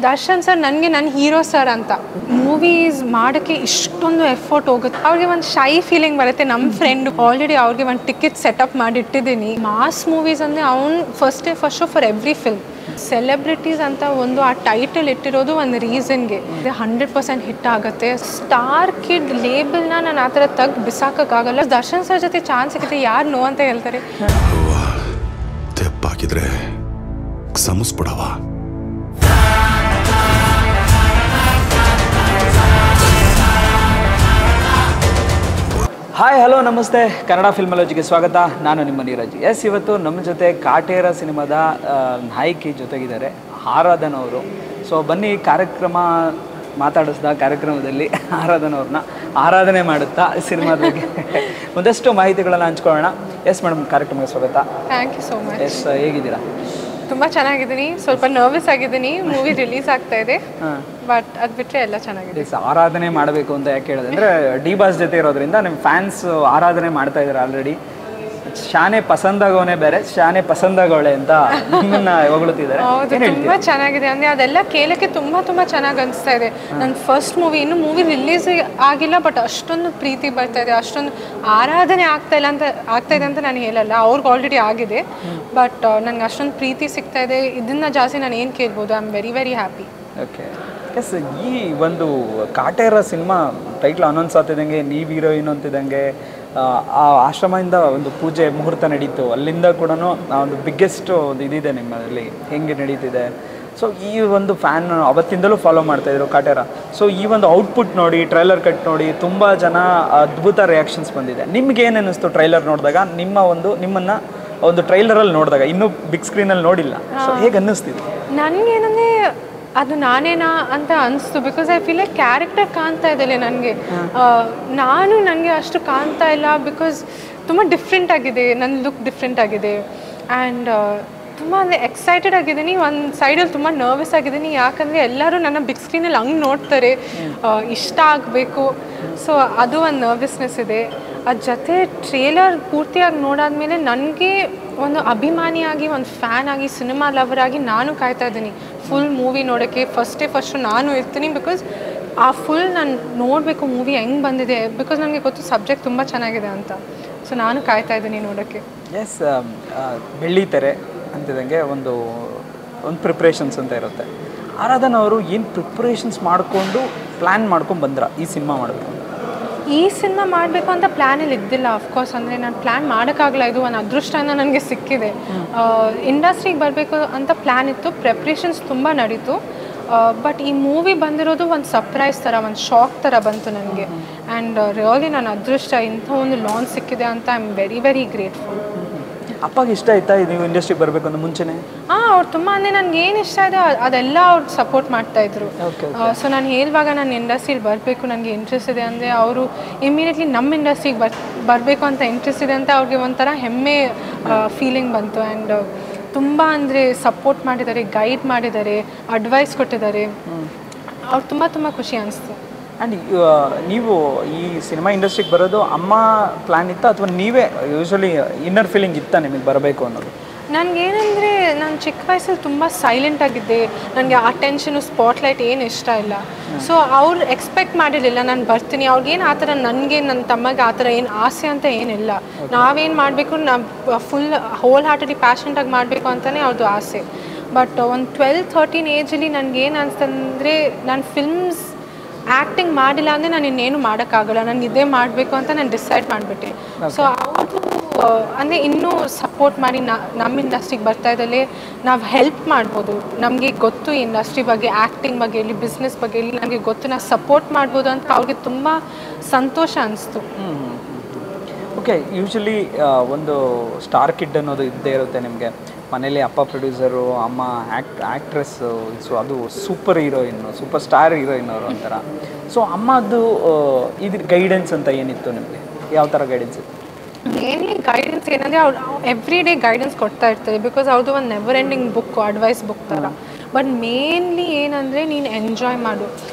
Darshan sir ನನಗೆ ನನ್ನ hero sir ಅಂತ. ಮೂವೀಸ್ ಮಾಡೋಕ್ಕೆ ಇಷ್ಟೊಂದು ಎಫರ್ಟ್ ಹೋಗುತ್ತೆ. ಅವ್ರಿಗೆ ಒಂದು ಶೈ ಫೀಲಿಂಗ್ ಬರುತ್ತೆ. ನಮ್ಮ ಫ್ರೆಂಡ್ ಆಲ್ರೆಡಿ ಅವ್ರಿಗೆ ಒಂದು ಟಿಕೆಟ್ ಸೆಟಪ್ ಮಾಡಿಟ್ಟಿದ್ದೀನಿ. ಮಾಸ್ ಮೂವೀಸ್ ಅಂದರೆ ಅವ್ನು first show for every film. Celebrities ಅಂತ ಒಂದು ಆ ಟೈಟಲ್ ಇಟ್ಟಿರೋದು ಒಂದು ರೀಸನ್ಗೆ. 100% ಹಿಟ್ ಆಗುತ್ತೆ. ಸ್ಟಾರ್ ಕಿಡ್ ಲೇಬಲ್ನ ನಾನು ಆ ಥರ ತೆಗ್ದು ಬಿಸಾಕೋಕ್ಕಾಗಲ್ಲ. ದರ್ಶನ್ ಸರ್ ಜೊತೆ ಚಾನ್ಸ್ ಸಿಗುತ್ತೆ, ಯಾರು ನೋ ಅಂತ ಹೇಳ್ತಾರೆ. ತೆಪ್ಪಾಕಿದ್ರೆ ಸಮಸ್ಬಿಡವ. ಹಾಯ್ ಹಲೋ ನಮಸ್ತೆ, ಕನ್ನಡ ಫಿಲ್ಮಾಲಜಿಗೆ ಸ್ವಾಗತ. ನಾನು ನಿಮ್ಮ ನೀರಜ್. ಎಸ್, ಇವತ್ತು ನಮ್ಮ ಜೊತೆ ಕಾಟೇರ ಸಿನಿಮಾದ ನಾಯಕಿ ಜೊತೆಗಿದ್ದಾರೆ ಆರಾಧನ್ ಅವರು. ಸೊ ಬನ್ನಿ, ಕಾರ್ಯಕ್ರಮ ಮಾತಾಡಿಸಿದ ಕಾರ್ಯಕ್ರಮದಲ್ಲಿ ಆರಾಧನ್ ಅವ್ರನ್ನ ಆರಾಧನೆ ಮಾಡುತ್ತಾ ಸಿನಿಮಾದ ಬಗ್ಗೆ ಒಂದಷ್ಟು ಮಾಹಿತಿಗಳನ್ನು ಹಂಚ್ಕೊಳ್ಳೋಣ. ಎಸ್ ಮೇಡಮ್, ಕಾರ್ಯಕ್ರಮಕ್ಕೆ ಸ್ವಾಗತ. Thank you so much. Yes, ಹೇಗಿದ್ದೀರಾ? ತುಂಬ ಚೆನ್ನಾಗಿದ್ದೀನಿ. ಸ್ವಲ್ಪ ನರ್ವಸ್ ಆಗಿದ್ದೀನಿ. ಮೂವಿ ರಿಲೀಸ್ ಆಗ್ತಾ ಇದೆ, ಬಟ್ ಅದು ಬಿಟ್ಟರೆ ಎಲ್ಲ ಚೆನ್ನಾಗಿದೆ. ಆರಾಧನೆ ಮಾಡಬೇಕು ಅಂತ ಯಾಕೆ ಹೇಳಿದೆ ಅಂದರೆ, ಡಿ ಬಾಸ್ ಜೊತೆ ಇರೋದ್ರಿಂದ ನಿಮ್ಮ ಫ್ಯಾನ್ಸ್ ಆರಾಧನೆ ಮಾಡ್ತಾ ಇದ್ದಾರೆ ಆಲ್ರೆಡಿ. ಶಾನೆ ಪಸಂದಾಗೋನೆ ಬೇರೆ, ಶಾನೆ ಪಸಂದಾಗೋಳೆ ಅಂತ ನಿಮ್ಮನ್ನ ಹೊಗಳುತ್ತಿದ್ದಾರೆ. ಹೌದು, ತುಂಬ ಚೆನ್ನಾಗಿದೆ. ಅಂದರೆ ಅದೆಲ್ಲ ಕೇಳೋಕ್ಕೆ ತುಂಬ ಚೆನ್ನಾಗಿ ಅನಿಸ್ತಾ ಇದೆ. ನನ್ನ ಫಸ್ಟ್ ಮೂವಿ, ಇನ್ನೂ ಮೂವಿ ರಿಲೀಸ್ ಆಗಿಲ್ಲ, ಬಟ್ ಅಷ್ಟೊಂದು ಪ್ರೀತಿ ಬರ್ತಾ ಇದೆ, ಅಷ್ಟೊಂದು ಆರಾಧನೆ ಆಗ್ತಾ ಇದೆ ಅಂತ ನಾನು ಹೇಳಲ್ಲ. ಅವ್ರಿಗೆ ಆಲ್ರೆಡಿ ಆಗಿದೆ, ಬಟ್ ನನಗೆ ಅಷ್ಟೊಂದು ಪ್ರೀತಿ ಸಿಗ್ತಾ ಇದೆ. ಇದನ್ನು ಜಾಸ್ತಿ ನಾನು ಏನು ಕೇಳ್ಬೋದು. I am very very happy. Okay. Yes, ಈ ಒಂದು ಕಾಟೇರ ಸಿನಿಮಾ ಟೈಟ್ಲ್ ಅನೌನ್ಸ್ ಆಗ್ತಿದ್ದಂಗೆ ನೀವು ಹೀರೋಯಿನ್ ಅಂತಿದ್ದಂಗೆ ಆ ಆಶ್ರಮದಿಂದ ಒಂದು ಪೂಜೆ ಮುಹೂರ್ತ ನಡೀತು. ಅಲ್ಲಿಂದ ಕೂಡ ಒಂದು ಬಿಗ್ಗೆಸ್ಟ್ ಒಂದು ಇದಿದೆ ನಿಮ್ಮಲ್ಲಿ, ಹೆಂಗೆ ನಡೀತಿದೆ. ಸೊ ಈ ಒಂದು ಫ್ಯಾನ್ ಅವತ್ತಿಂದಲೂ ಫಾಲೋ ಮಾಡ್ತಾಯಿದ್ರು ಕಾಟೇರ. ಸೊ ಈ ಒಂದು ಔಟ್ಪುಟ್ ನೋಡಿ, ಟ್ರೈಲರ್ ಕಟ್ ನೋಡಿ ತುಂಬ ಜನ ಅದ್ಭುತ ರಿಯಾಕ್ಷನ್ಸ್ ಬಂದಿದೆ. ನಿಮ್ಗೆ ಏನು ಅನ್ನಿಸ್ತು ಟ್ರೈಲರ್ ನೋಡಿದಾಗ? ನಿಮ್ಮನ್ನು ಒಂದು ಟ್ರೈಲರಲ್ಲಿ ನೋಡಿದಾಗ, ಇನ್ನೂ ಬಿಗ್ ಸ್ಕ್ರೀನಲ್ಲಿ ನೋಡಿಲ್ಲ, ಸೊ ಹೇಗೆ ಅನ್ನಿಸ್ತಿದೆ? ನನಗೇನಂದರೆ ಅದು ನಾನೇನಾ ಅಂತ ಅನಿಸ್ತು. Because I feel like character ಕಾಣ್ತಾ ಇದ್ದಲ್ಲ ನನಗೆ. ನನಗೆ ಅಷ್ಟು ಕಾಣ್ತಾ ಇಲ್ಲ, ಬಿಕಾಸ್ ತುಂಬ ಡಿಫ್ರೆಂಟ್ ಆಗಿದೆ, ನನ್ನ ಲುಕ್ ಡಿಫ್ರೆಂಟ್ ಆಗಿದೆ. ಆ್ಯಂಡ್ ತುಂಬ ಅಂದರೆ ಎಕ್ಸೈಟೆಡ್ ಆಗಿದ್ದೀನಿ. ಒಂದು ಸೈಡಲ್ಲಿ ತುಂಬ ನರ್ವಸ್ ಆಗಿದ್ದೀನಿ, ಯಾಕಂದರೆ ಎಲ್ಲರೂ ನನ್ನ ಬಿಗ್ ಸ್ಕ್ರೀನಲ್ಲಿ ಹಂಗೆ ನೋಡ್ತಾರೆ, ಇಷ್ಟ ಆಗಬೇಕು. ಸೊ ಅದು ಒಂದು ನರ್ವಸ್ನೆಸ್ ಇದೆ. ಅದ್ರ ಜೊತೆ ಟ್ರೇಲರ್ ಪೂರ್ತಿಯಾಗಿ ನೋಡಾದ್ಮೇಲೆ ನನಗೆ ಒಂದು ಅಭಿಮಾನಿಯಾಗಿ, ಒಂದು ಫ್ಯಾನ್ ಆಗಿ, ಸಿನಿಮಾ ಲವರ್ ಆಗಿ ನಾನು ಕಾಯ್ತಾ ಇದ್ದೀನಿ ಫುಲ್ ಮೂವಿ ನೋಡೋಕ್ಕೆ. ಫಸ್ಟು ನಾನು ಇರ್ತೀನಿ, ಬಿಕಾಸ್ ಆ ಫುಲ್ ನಾನು ನೋಡಬೇಕು ಮೂವಿ ಹೆಂಗೆ ಬಂದಿದೆ. ಬಿಕಾಸ್ ನನಗೆ ಗೊತ್ತು ಸಬ್ಜೆಕ್ಟ್ ತುಂಬ ಚೆನ್ನಾಗಿದೆ ಅಂತ. ಸೊ ನಾನು ಕಾಯ್ತಾ ಇದ್ದೀನಿ ನೋಡೋಕ್ಕೆ. ಎಸ್, ಬೆಳ್ಳಿತೆರೆ ಅಂತಿದ್ದಂಗೆ ಒಂದು ಪ್ರಿಪ್ರೇಷನ್ಸ್ ಅಂತ ಇರುತ್ತೆ. ಆರಾಧನ್ ಅವರು ಏನು ಪ್ರಿಪ್ರೇಷನ್ಸ್ ಮಾಡಿಕೊಂಡು ಪ್ಲ್ಯಾನ್ ಮಾಡ್ಕೊಂಡು ಬಂದ್ರ ಈ ಸಿನಿಮಾ ಮಾಡಬೇಕು? ಈ ಸಿನಿಮಾ ಮಾಡಬೇಕು ಅಂತ ಪ್ಲ್ಯಾನಲ್ಲಿ ಇದ್ದಿಲ್ಲ ಅಫ್ಕೋರ್ಸ್. ಅಂದರೆ ನಾನು ಪ್ಲ್ಯಾನ್ ಮಾಡೋಕ್ಕಾಗಲ್ಲ, ಇದು ಒಂದು ಅದೃಷ್ಟನ ನನಗೆ ಸಿಕ್ಕಿದೆ. ಇಂಡಸ್ಟ್ರಿಗೆ ಬರಬೇಕು ಅಂತ ಪ್ಲ್ಯಾನ್ ಇತ್ತು, ಪ್ರಿಪ್ರೇಷನ್ಸ್ ತುಂಬ ನಡೀತು. ಬಟ್ ಈ ಮೂವಿ ಬಂದಿರೋದು ಒಂದು ಸರ್ಪ್ರೈಸ್ ಥರ, ಒಂದು ಶಾಕ್ ಥರ ಬಂತು ನನಗೆ. ಆ್ಯಂಡ್ ರಿಯಲಿ ನನ್ನ ಅದೃಷ್ಟ ಇಂಥ ಒಂದು ಲಾಂಚ್ ಸಿಕ್ಕಿದೆ ಅಂತ I am very very grateful. ಅಪ್ಪಗೆ ಇಷ್ಟ ಆಯ್ತಾ ನೀವು ಇಂಡಸ್ಟ್ರಿಗೆ ಬರಬೇಕು ಅಂತ ಮುಂಚೆನೇ? ಅವ್ರು ತುಂಬ, ಅಂದರೆ ನನಗೆ ಏನು ಇಷ್ಟ ಇದೆ ಅದೆಲ್ಲ ಅವ್ರು ಸಪೋರ್ಟ್ ಮಾಡ್ತಾಯಿದ್ರು. ಸೊ ನಾನು ಹೇಳುವಾಗ ನಾನು ಇಂಡಸ್ಟ್ರಿಗೆ ಬರಬೇಕು, ನನಗೆ ಇಂಟ್ರೆಸ್ಟ್ ಇದೆ ಅಂದರೆ ಅವರು ಇಮಿಡಿಯೇಟ್ಲಿ ನಮ್ಮ ಇಂಡಸ್ಟ್ರಿಗೆ ಬರಬೇಕು ಅಂತ ಇಂಟ್ರೆಸ್ಟ್ ಇದೆ ಅಂತ ಅವ್ರಿಗೆ ಒಂಥರ ಹೆಮ್ಮೆ ಫೀಲಿಂಗ್ ಬಂತು. ಆ್ಯಂಡ್ ತುಂಬ ಅಂದರೆ ಸಪೋರ್ಟ್ ಮಾಡಿದ್ದಾರೆ, ಗೈಡ್ ಮಾಡಿದ್ದಾರೆ, ಅಡ್ವೈಸ್ ಕೊಟ್ಟಿದ್ದಾರೆ. ಅವ್ರು ತುಂಬ ಖುಷಿ ಅನಿಸ್ತು. ಆ್ಯಂಡ್ ನೀವು ಈ ಸಿನಿಮಾ ಇಂಡಸ್ಟ್ರಿಗೆ ಬರೋದು ಅಮ್ಮ ಪ್ಲ್ಯಾನ್ ಇತ್ತಾ, ಅಥವಾ ನೀವೇ ಯೂಶ್ವಲಿ ಇನ್ನರ್ ಫೀಲಿಂಗ್ ಇತ್ತಾ ನಿಮಗೆ ಬರಬೇಕು ಅನ್ನೋದು? ನನಗೇನೆಂದರೆ, ನಾನು ಚಿಕ್ಕ ವಯಸ್ಸಲ್ಲಿ ತುಂಬ ಸೈಲೆಂಟ್ ಆಗಿದ್ದೆ. ನನಗೆ ಅಟೆನ್ಷನು, ಸ್ಪಾಟ್ಲೈಟ್ ಏನು ಇಷ್ಟ ಇಲ್ಲ. ಸೊ ಅವ್ರು ಎಕ್ಸ್ಪೆಕ್ಟ್ ಮಾಡಿರಲಿಲ್ಲ ನಾನು ಬರ್ತೀನಿ. ಅವ್ರಿಗೇನು ಆ ಥರ, ನನಗೆ ನನ್ನ ತಮ್ಮಗೆ ಆ ಥರ ಏನು ಆಸೆ ಅಂತ ಏನಿಲ್ಲ. ನಾವೇನು ಮಾಡಬೇಕು, ನಾವು ಫುಲ್ ಹೋಲ್ ಹಾರ್ಟೆಡ್ಲಿ ಪ್ಯಾಷನೆಟಾಗಿ ಮಾಡಬೇಕು ಅಂತಲೇ ಅವ್ರದ್ದು ಆಸೆ. ಬಟ್ ಒಂದು 12-13 ಏಜಲ್ಲಿ ನನಗೇನು ಅನಿಸ್ತಂದರೆ, ನಾನು ಫಿಲ್ಮ್ಸ್ ಆ್ಯಕ್ಟಿಂಗ್ ಮಾಡಿಲ್ಲ ಅಂದರೆ ನಾನು ಇನ್ನೇನು ಮಾಡೋಕ್ಕಾಗಲ್ಲ, ನನಗೆ ಇದೇ ಮಾಡಬೇಕು ಅಂತ ನಾನು ಡಿಸೈಡ್ ಮಾಡಿಬಿಟ್ಟೆ. ಸೊ ಅವರು ಅಂದರೆ ಇನ್ನೂ ಸಪೋರ್ಟ್ ಮಾಡಿ ನಮ್ಮ ಇಂಡಸ್ಟ್ರಿಗೆ ಬರ್ತಾ ಇದ್ದಲ್ಲಿ ನಾವು ಹೆಲ್ಪ್ ಮಾಡ್ಬೋದು. ನಮಗೆ ಗೊತ್ತು ಇಂಡಸ್ಟ್ರಿ ಬಗ್ಗೆ, ಆ್ಯಕ್ಟಿಂಗ್ ಬಗ್ಗೆ ಇರಲಿ, ಬಿಸ್ನೆಸ್ ಬಗ್ಗೆ ಇರಲಿ, ನನಗೆ ಗೊತ್ತು, ನಾವು ಸಪೋರ್ಟ್ ಮಾಡ್ಬೋದು ಅಂತ ಅವ್ರಿಗೆ ತುಂಬ ಸಂತೋಷ ಅನಿಸ್ತು. ಓಕೆ. ಯೂಶ್ವಲಿ ಒಂದು ಸ್ಟಾರ್ ಕಿಡ್ ಅನ್ನೋದು ಇದ್ದೇ ಇರುತ್ತೆ ನಿಮಗೆ ಮನೇಲಿ. ಅಪ್ಪ ಪ್ರೊಡ್ಯೂಸರು, ಅಮ್ಮ ಆ್ಯಕ್ಟ್ರೆಸ್ಸು, ಸೊ ಅದು super heroine, super star heroine ಅವರು ಒಂಥರ. ಸೊ ಅಮ್ಮದು ಇದ್ರ ಗೈಡೆನ್ಸ್ ಅಂತ ಏನಿತ್ತು ನಿಮಗೆ? ಯಾವ ಥರ ಗೈಡೆನ್ಸ್ ಇತ್ತು? ಮೇನ್ಲಿ ಗೈಡೆನ್ಸ್ ಏನಂದರೆ ಅವ್ರು ಎವ್ರಿ ಡೇ ಗೈಡೆನ್ಸ್ ಕೊಡ್ತಾ ಇರ್ತಾರೆ. ಬಿಕಾಸ್ ಅವ್ರದ್ದು ಒಂದು never ending book, advice book ಥರ. ಬಟ್ ಮೇನ್ಲಿ ಏನಂದರೆ, ನೀನು ಎಂಜಾಯ್ ಮಾಡು,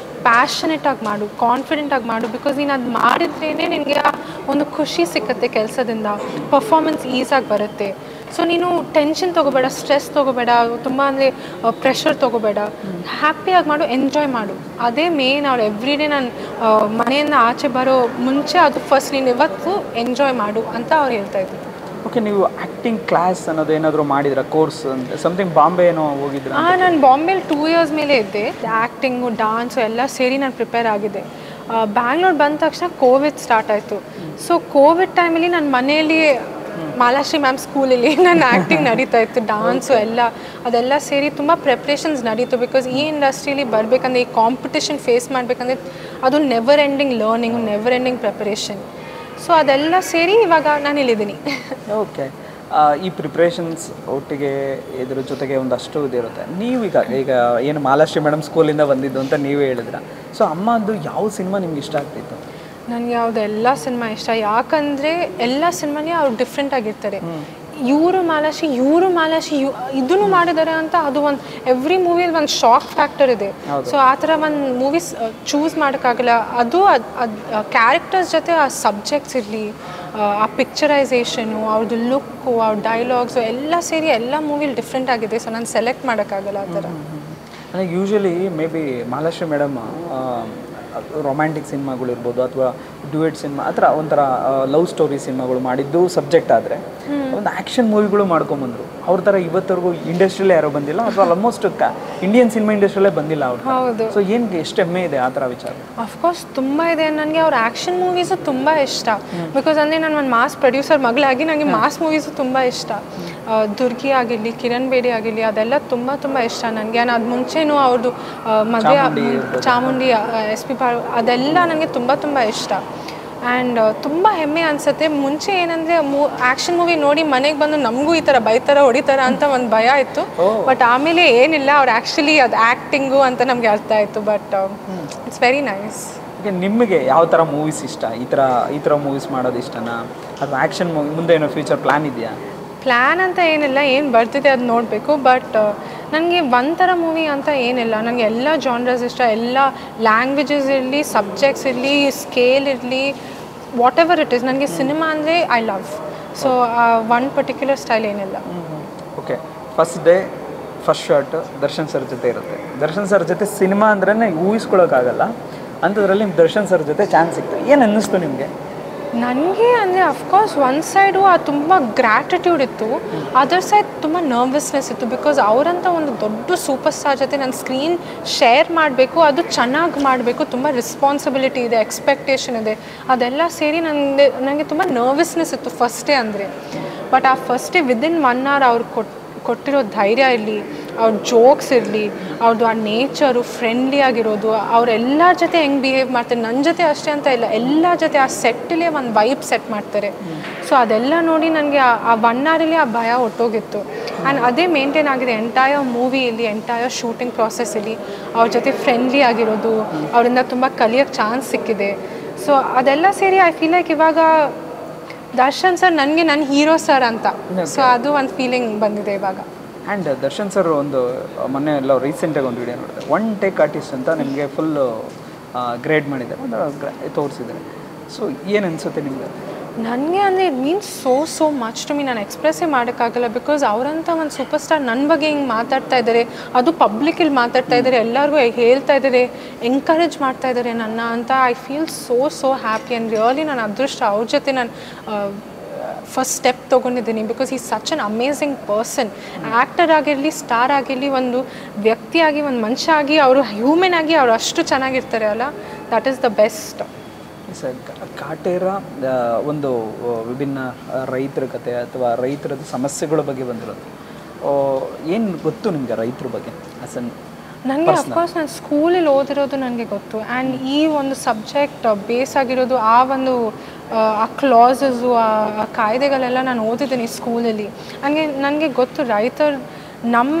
ಪ್ಯಾಷನೆಟಾಗಿ ಮಾಡು, ಕಾನ್ಫಿಡೆಂಟಾಗಿ ಮಾಡು. ಬಿಕಾಸ್ ನೀನು ಅದು ಮಾಡಿದ್ರೇ ನಿನಗೆ ಒಂದು ಖುಷಿ ಸಿಕ್ಕತ್ತೆ ಕೆಲಸದಿಂದ, ಪರ್ಫಾರ್ಮೆನ್ಸ್ ಈಸಾಗಿ ಬರುತ್ತೆ. ಸೊ ನೀನು ಟೆನ್ಷನ್ ತೊಗೋಬೇಡ, ಸ್ಟ್ರೆಸ್ ತೊಗೋಬೇಡ, ತುಂಬ ಅಂದರೆ ಪ್ರೆಷರ್ ತೊಗೋಬೇಡ, ಹ್ಯಾಪಿಯಾಗಿ ಮಾಡು, ಎಂಜಾಯ್ ಮಾಡು. ಅದೇ ಮೇನ್. ಅವ್ರು ಎವ್ರಿ ಡೇ ನಾನು ಮನೆಯಿಂದ ಆಚೆ ಬರೋ ಮುಂಚೆ ಅದು ಫಸ್ಟ್ ನೀನು ಇವತ್ತು ಎಂಜಾಯ್ ಮಾಡು ಅಂತ ಅವ್ರು ಹೇಳ್ತಾಯಿದ್ರು. ಓಕೆ, ನೀವು ಆ್ಯಕ್ಟಿಂಗ್ ಕ್ಲಾಸ್ ಅನ್ನೋದು ಏನಾದರೂ ಮಾಡಿದ್ರ ಕೋರ್ಸ್ ಅಂತ ಸಮಥಿಂಗ್ ಬಾಂಬೆ ಏನೋ ಹೋಗಿದ್ರ? ನಾನು ಬಾಂಬೆಲಿ 2 years ಮೇಲೆ ಇದ್ದೆ. ಆ್ಯಕ್ಟಿಂಗು, ಡಾನ್ಸು ಎಲ್ಲ ಸೇರಿ ನಾನು ಪ್ರಿಪೇರ್ ಆಗಿದ್ದೆ. ಬ್ಯಾಂಗ್ಳೂರ್ ಬಂದ ತಕ್ಷಣ ಕೋವಿಡ್ ಸ್ಟಾರ್ಟ್ ಆಯಿತು. ಸೊ ಕೋವಿಡ್ ಟೈಮಲ್ಲಿ ನನ್ನ ಮನೆಯಲ್ಲಿ ಮಾಲಾಶ್ರೀ ಮ್ಯಾಮ್ ಸ್ಕೂಲಲ್ಲಿ ನನ್ನ ಆ್ಯಕ್ಟಿಂಗ್ ನಡೀತಾ ಇತ್ತು, ಡಾನ್ಸು ಎಲ್ಲ ಅದೆಲ್ಲ ಸೇರಿ ತುಂಬ ಪ್ರಿಪ್ರೇಷನ್ಸ್ ನಡೀತು. ಬಿಕಾಸ್ ಈ ಇಂಡಸ್ಟ್ರೀಲಿ ಬರಬೇಕಂದ್ರೆ, ಈ ಕಾಂಪಿಟೇಷನ್ ಫೇಸ್ ಮಾಡಬೇಕಂದ್ರೆ ಅದು never ending learning, never ending preparation. So ಅದೆಲ್ಲ ಸೇರಿ ಇವಾಗ ನಾನು ಇಲ್ಲಿದ್ದೀನಿ. ಓಕೆ, ಈ ಪ್ರಿಪ್ರೇಷನ್ಸ್ ಒಟ್ಟಿಗೆ ಇದ್ರ ಜೊತೆಗೆ ಒಂದಷ್ಟು ಇದಿರುತ್ತೆ. ನೀವೀಗ ಏನು ಮಾಲಾಶ್ರೀ ಮೇಡಮ್ ಸ್ಕೂಲಿಂದ ಬಂದಿದ್ದು ಅಂತ ನೀವೇ ಹೇಳಿದ್ರ. ಸೊ ಅಮ್ಮದು ಯಾವ ಸಿನಿಮಾ ನಿಮ್ಗೆ ಇಷ್ಟ ಆಗ್ತಿತ್ತು? ನನಗೆ ಯಾವುದು ಎಲ್ಲ ಸಿನಿಮಾ ಇಷ್ಟ. ಯಾಕಂದರೆ ಎಲ್ಲ ಸಿನಿಮಾನೇ ಅವ್ರು ಡಿಫ್ರೆಂಟ್ ಆಗಿರ್ತಾರೆ. ಇವರು ಮಾಲಾಶ್ರೀ ಇದನ್ನು ಮಾಡಿದ್ದಾರೆ ಅಂತ ಅದು ಒಂದು ಎವ್ರಿ ಮೂವಿಯಲ್ಲಿ ಒಂದು ಶಾಕ್ ಫ್ಯಾಕ್ಟರ್ ಇದೆ. ಸೊ ಆ ಥರ ಒಂದು ಮೂವೀಸ್ ಚೂಸ್ ಮಾಡೋಕ್ಕಾಗಲ್ಲ. ಅದು ಕ್ಯಾರೆಕ್ಟರ್ಸ್ ಜೊತೆ ಆ ಸಬ್ಜೆಕ್ಟ್ಸ್ ಇರಲಿ, ಆ ಪಿಕ್ಚರೈಸೇಷನು, ಅವ್ರದ್ದು ಲುಕ್ಕು, ಅವ್ರ ಡೈಲಾಗ್ಸು ಎಲ್ಲ ಸೇರಿ ಎಲ್ಲ ಮೂವಿಲಿ ಡಿಫ್ರೆಂಟ್ ಆಗಿದೆ. ಸೊ ನಾನು ಸೆಲೆಕ್ಟ್ ಮಾಡೋಕ್ಕಾಗಲ್ಲ ಆ ಥರ. ನನಗೆ usually maybe Malashri madam romantic ಸಿನಿಮಾಗಳಿರ್ಬೋದು ಅಥವಾ ಡ್ಯೂಯೆಟ್ ಸಿನಿಮಾ ಆ ಥರ ಒಂಥರ ಲವ್ ಸ್ಟೋರಿ ಸಿನಿಮಾಗಳು ಮಾಡಿದ್ದು ಸಬ್ಜೆಕ್ಟ್ ಆದರೆ ಒಂದು ಆ್ಯಕ್ಷನ್ ಮೂವಿಗಳು ಮಾಡ್ಕೊಂಬಂದರು. ಅವ್ರ ಥರ ಇವತ್ತರೆಗೂ ಇಂಡಸ್ಟ್ರಿಯಲ್ಲೇ ಯಾರೋ ಬಂದಿಲ್ಲ, ಅಥವಾ ಆಲ್ಮೋಸ್ಟ್ ಇಂಡಿಯನ್ ಸಿನಿಮಾ ಇಂಡಸ್ಟ್ರಿಯಲ್ಲೇ ಬಂದಿಲ್ಲ ಅವ್ರು. ಹೌದು. ಸೊ ಏನು ಎಷ್ಟು ಹೆಮ್ಮೆ ಇದೆ ಆ ಥರ ವಿಚಾರ? ಅಫ್ಕೋರ್ಸ್ ತುಂಬ ಇದೆ. ನನಗೆ ಅವ್ರ ಆ್ಯಕ್ಷನ್ ಮೂವೀಸು ತುಂಬ ಇಷ್ಟ. ಬಿಕಾಸ್ ಅಂದರೆ ನಾನು ಒಂದು ಮಾಸ್ ಪ್ರೊಡ್ಯೂಸರ್ ಮಗಳಾಗಿ ನನಗೆ ಮಾಸ್ ಮೂವೀಸು ತುಂಬ ಇಷ್ಟ. ದುರ್ಗಿ ಆಗಿರಲಿ, ಕಿರಣ್ ಬೇಡಿ ಆಗಿರಲಿ, ಅದೆಲ್ಲ ತುಂಬ ತುಂಬ ಇಷ್ಟ ನನಗೆ. ಅದು ಮುಂಚೆನೂ ಅವ್ರದ್ದು ಮದುವೆ ಚಾಮುಂಡಿ, SP ಅದೆಲ್ಲ ನನಗೆ ತುಂಬ ತುಂಬ ಇಷ್ಟ. ಆ್ಯಂಡ್ ತುಂಬ ಹೆಮ್ಮೆ ಅನಿಸುತ್ತೆ. ಮುಂಚೆ ಏನಂದರೆ ಆ್ಯಕ್ಷನ್ ಮೂವಿ ನೋಡಿ ಮನೆಗೆ ಬಂದು ನಮಗೂ ಈ ಥರ ಬೈತಾರ, ಹೊಡಿತಾರ ಅಂತ ಒಂದು ಭಯ ಇತ್ತು. ಬಟ್ ಆಮೇಲೆ ಏನಿಲ್ಲ, ಅವ್ರು ಆ್ಯಕ್ಚುಲಿ ಅದು ಆ್ಯಕ್ಟಿಂಗು ಅಂತ ನಮಗೆ ಅರ್ಥ ಆಯಿತು. But it's very nice. ನಿಮಗೆ ಯಾವ ಥರ ಮೂವೀಸ್ ಇಷ್ಟ? ಈ ಥರ ಮೂವೀಸ್ ಮಾಡೋದು ಇಷ್ಟನಾ, ಅಥವಾ ಆ್ಯಕ್ಷನ್ ಮೂವಿ ಮುಂದೆ ಏನೋ ಫ್ಯೂಚರ್ ಪ್ಲ್ಯಾನ್ ಇದೆಯಾ? ಪ್ಲ್ಯಾನ್ ಅಂತ ಏನಿಲ್ಲ, ಏನು ಬರ್ತಿದೆ ಅದು ನೋಡಬೇಕು. ಬಟ್ ನನಗೆ ಒಂಥರ ಮೂವಿ ಅಂತ ಏನಿಲ್ಲ, ನನಗೆ ಎಲ್ಲ ಜಾನ್ರಸ್ ಇಷ್ಟ. ಎಲ್ಲ ಲ್ಯಾಂಗ್ವೇಜಸ್ ಇರಲಿ, ಸಬ್ಜೆಕ್ಟ್ಸ್ ಇರಲಿ, ಸ್ಕೇಲ್ ಇರಲಿ, ವಾಟ್ ಎವರ್ ಇಟ್ ಈಸ್, ನನಗೆ ಸಿನಿಮಾ ಅಂದರೆ I love. So one particular style ಏನಿಲ್ಲ. Okay, first day first shot Darshan sir ಜೊತೆ ಇರುತ್ತೆ. ದರ್ಶನ್ ಸರ್ ಜೊತೆ ಸಿನಿಮಾ ಅಂದ್ರೆ ಊಹಿಸ್ಕೊಳ್ಳೋಕ್ಕಾಗಲ್ಲ, ಅಂಥದ್ರಲ್ಲಿ ನಿಮ್ಗೆ ದರ್ಶನ್ ಸರ್ ಜೊತೆ ಚಾನ್ಸ್ ಸಿಗ್ತದೆ. ಏನು ಅನ್ನಿಸ್ತು ನಿಮಗೆ? ನನಗೆ ಅಂದರೆ ಅಫ್ಕೋರ್ಸ್ ಒಂದು ಸೈಡು ಅದು ತುಂಬ ಗ್ರ್ಯಾಟಿಟ್ಯೂಡ್ ಇತ್ತು, ಅದರ್ ಸೈಡ್ ತುಂಬ ನರ್ವಸ್ನೆಸ್ ಇತ್ತು. ಬಿಕಾಸ್ ಅವರಂಥ ಒಂದು ದೊಡ್ಡ ಸೂಪರ್ ಸ್ಟಾರ್ ಜೊತೆ ನಾನು ಸ್ಕ್ರೀನ್ ಶೇರ್ ಮಾಡಬೇಕು, ಅದು ಚೆನ್ನಾಗಿ ಮಾಡಬೇಕು, ತುಂಬ ರೆಸ್ಪಾನ್ಸಿಬಿಲಿಟಿ ಇದೆ, ಎಕ್ಸ್ಪೆಕ್ಟೇಷನ್ ಇದೆ, ಅದೆಲ್ಲ ಸೇರಿ ನನಗೆ ತುಂಬ ನರ್ವಸ್ನೆಸ್ ಇತ್ತು ಫಸ್ಟ್ ಡೇ ಅಂದರೆ. ಬಟ್ ಆ ಫಸ್ಟ್ ಡೇ ವಿದಿನ್ 1 hour ಅವ್ರು ಕೊಟ್ಟಿರೋ ಧೈರ್ಯ ಇರಲಿ, ಅವ್ರ ಜೋಕ್ಸ್ ಇರಲಿ, ಅವ್ರದ್ದು ಆ ನೇಚರು, ಫ್ರೆಂಡ್ಲಿ ಆಗಿರೋದು, ಅವರೆಲ್ಲರ ಜೊತೆ ಹೆಂಗೆ ಬಿಹೇವ್ ಮಾಡ್ತಾರೆ, ನನ್ನ ಜೊತೆ ಅಷ್ಟೇ ಅಂತ ಇಲ್ಲ, ಎಲ್ಲ ಜೊತೆ ಆ ಸೆಟ್ಟಲ್ಲೇ ಒಂದು ವೈಬ್ ಸೆಟ್ ಮಾಡ್ತಾರೆ. ಸೊ ಅದೆಲ್ಲ ನೋಡಿ ನನಗೆ ಆ 1 hour ಆ ಭಯ ಹೊಟ್ಟೋಗಿತ್ತು. ಆ್ಯಂಡ್ ಅದೇ ಮೇಂಟೈನ್ ಆಗಿದೆ ಎಂಟೈರ್ ಮೂವಿಯಲ್ಲಿ, ಎಂಟೈರ್ ಶೂಟಿಂಗ್ ಪ್ರಾಸೆಸ್ಸಲ್ಲಿ. ಅವ್ರ ಜೊತೆ ಫ್ರೆಂಡ್ಲಿ ಆಗಿರೋದು, ಅವರಿಂದ ತುಂಬ ಕಲಿಯೋಕ್ಕೆ ಚಾನ್ಸ್ ಸಿಕ್ಕಿದೆ. ಸೊ ಅದೆಲ್ಲ ಸೇರಿ ಐ ಫೀಲ್ ಲೈಕ್ ಇವಾಗ ದರ್ಶನ್ ಸರ್ ನನಗೆ ನನ್ನ ಹೀರೋ ಸರ್ ಅಂತ. ಸೊ ಅದು ಒಂದು ಫೀಲಿಂಗ್ ಬಂದಿದೆ ಇವಾಗ. ಆ್ಯಂಡ್ ದರ್ಶನ್ ಸರ್ ಒಂದು ಮೊನ್ನೆ ಎಲ್ಲ ರೀಸೆಂಟಾಗಿ ಒಂದು ವಿಡಿಯೋ ನೋಡಿದೆ, 1 ಟೇಕ್ ಆರ್ಟಿಸ್ಟ್ ಅಂತ ನಿಮಗೆ ಫುಲ್ಲು ಗ್ರೇಡ್ ಮಾಡಿದ್ದಾರೆ, ಒಂದು ತೋರಿಸಿದ್ದಾರೆ. ಸೊ ಏನು ಅನಿಸುತ್ತೆ ನಿಮಗೆ? ನನಗೆ ಅಂದರೆ it means so much to me. ನಾನು ಎಕ್ಸ್ಪ್ರೆಸ್ಸೇ ಮಾಡೋಕ್ಕಾಗಲ್ಲ. ಬಿಕಾಸ್ ಅವರಂಥ ಒಂದು ಸೂಪರ್ ಸ್ಟಾರ್ ನನ್ನ ಬಗ್ಗೆ ಹಿಂಗೆ ಮಾತಾಡ್ತಾ ಇದ್ದಾರೆ, ಅದು ಪಬ್ಲಿಕಲ್ಲಿ ಮಾತಾಡ್ತಾ ಇದ್ದಾರೆ, ಎಲ್ಲರಿಗೂ ಹೇಳ್ತಾ ಇದ್ದಾರೆ, ಎಂಕರೇಜ್ ಮಾಡ್ತಾ ಇದ್ದಾರೆ ನನ್ನ ಅಂತ. I feel so happy and really ನಾನು ಅದೃಷ್ಟ ಅವ್ರ ಜೊತೆ ನಾನು ಫಸ್ಟ್ ಸ್ಟೆಪ್ ತೊಗೊಂಡಿದ್ದೀನಿ. ಬಿಕಾಸ್ ಈ such an amazing person. Actor ಆಗಿರಲಿ, ಸ್ಟಾರ್ ಆಗಿರಲಿ, ಒಂದು ವ್ಯಕ್ತಿಯಾಗಿ, ಒಂದು ಮನುಷ್ಯ ಆಗಿ, ಅವರು ಹ್ಯೂಮನ್ ಆಗಿ ಅವ್ರು ಅಷ್ಟು ಚೆನ್ನಾಗಿರ್ತಾರೆ ಅಲ್ಲ, that is the best. Sir, Kaatera ಒಂದು ವಿಭಿನ್ನ ರೈತರ ಕತೆ ಅಥವಾ ರೈತರದ ಸಮಸ್ಯೆಗಳ ಬಗ್ಗೆ ಬಂದಿರೋದು, ಏನು ಗೊತ್ತು ನಿಮಗೆ ರೈತರ ಬಗ್ಗೆ? ನನಗೆ ಅಫ್ಕೋರ್ಸ್ ನಾನು ಸ್ಕೂಲಲ್ಲಿ ಓದಿರೋದು ನನಗೆ ಗೊತ್ತು. ಆ್ಯಂಡ್ ಈ ಒಂದು ಸಬ್ಜೆಕ್ಟ್ ಬೇಸ್ ಆಗಿರೋದು ಆ ಒಂದು ಆ ಕ್ಲಾಸಸ್ಸು, ಆ ಕಾಯ್ದೆಗಳೆಲ್ಲ ನಾನು ಓದಿದ್ದೀನಿ ಸ್ಕೂಲಲ್ಲಿ. ನನಗೆ ಗೊತ್ತು ರೈತರು ನಮ್ಮ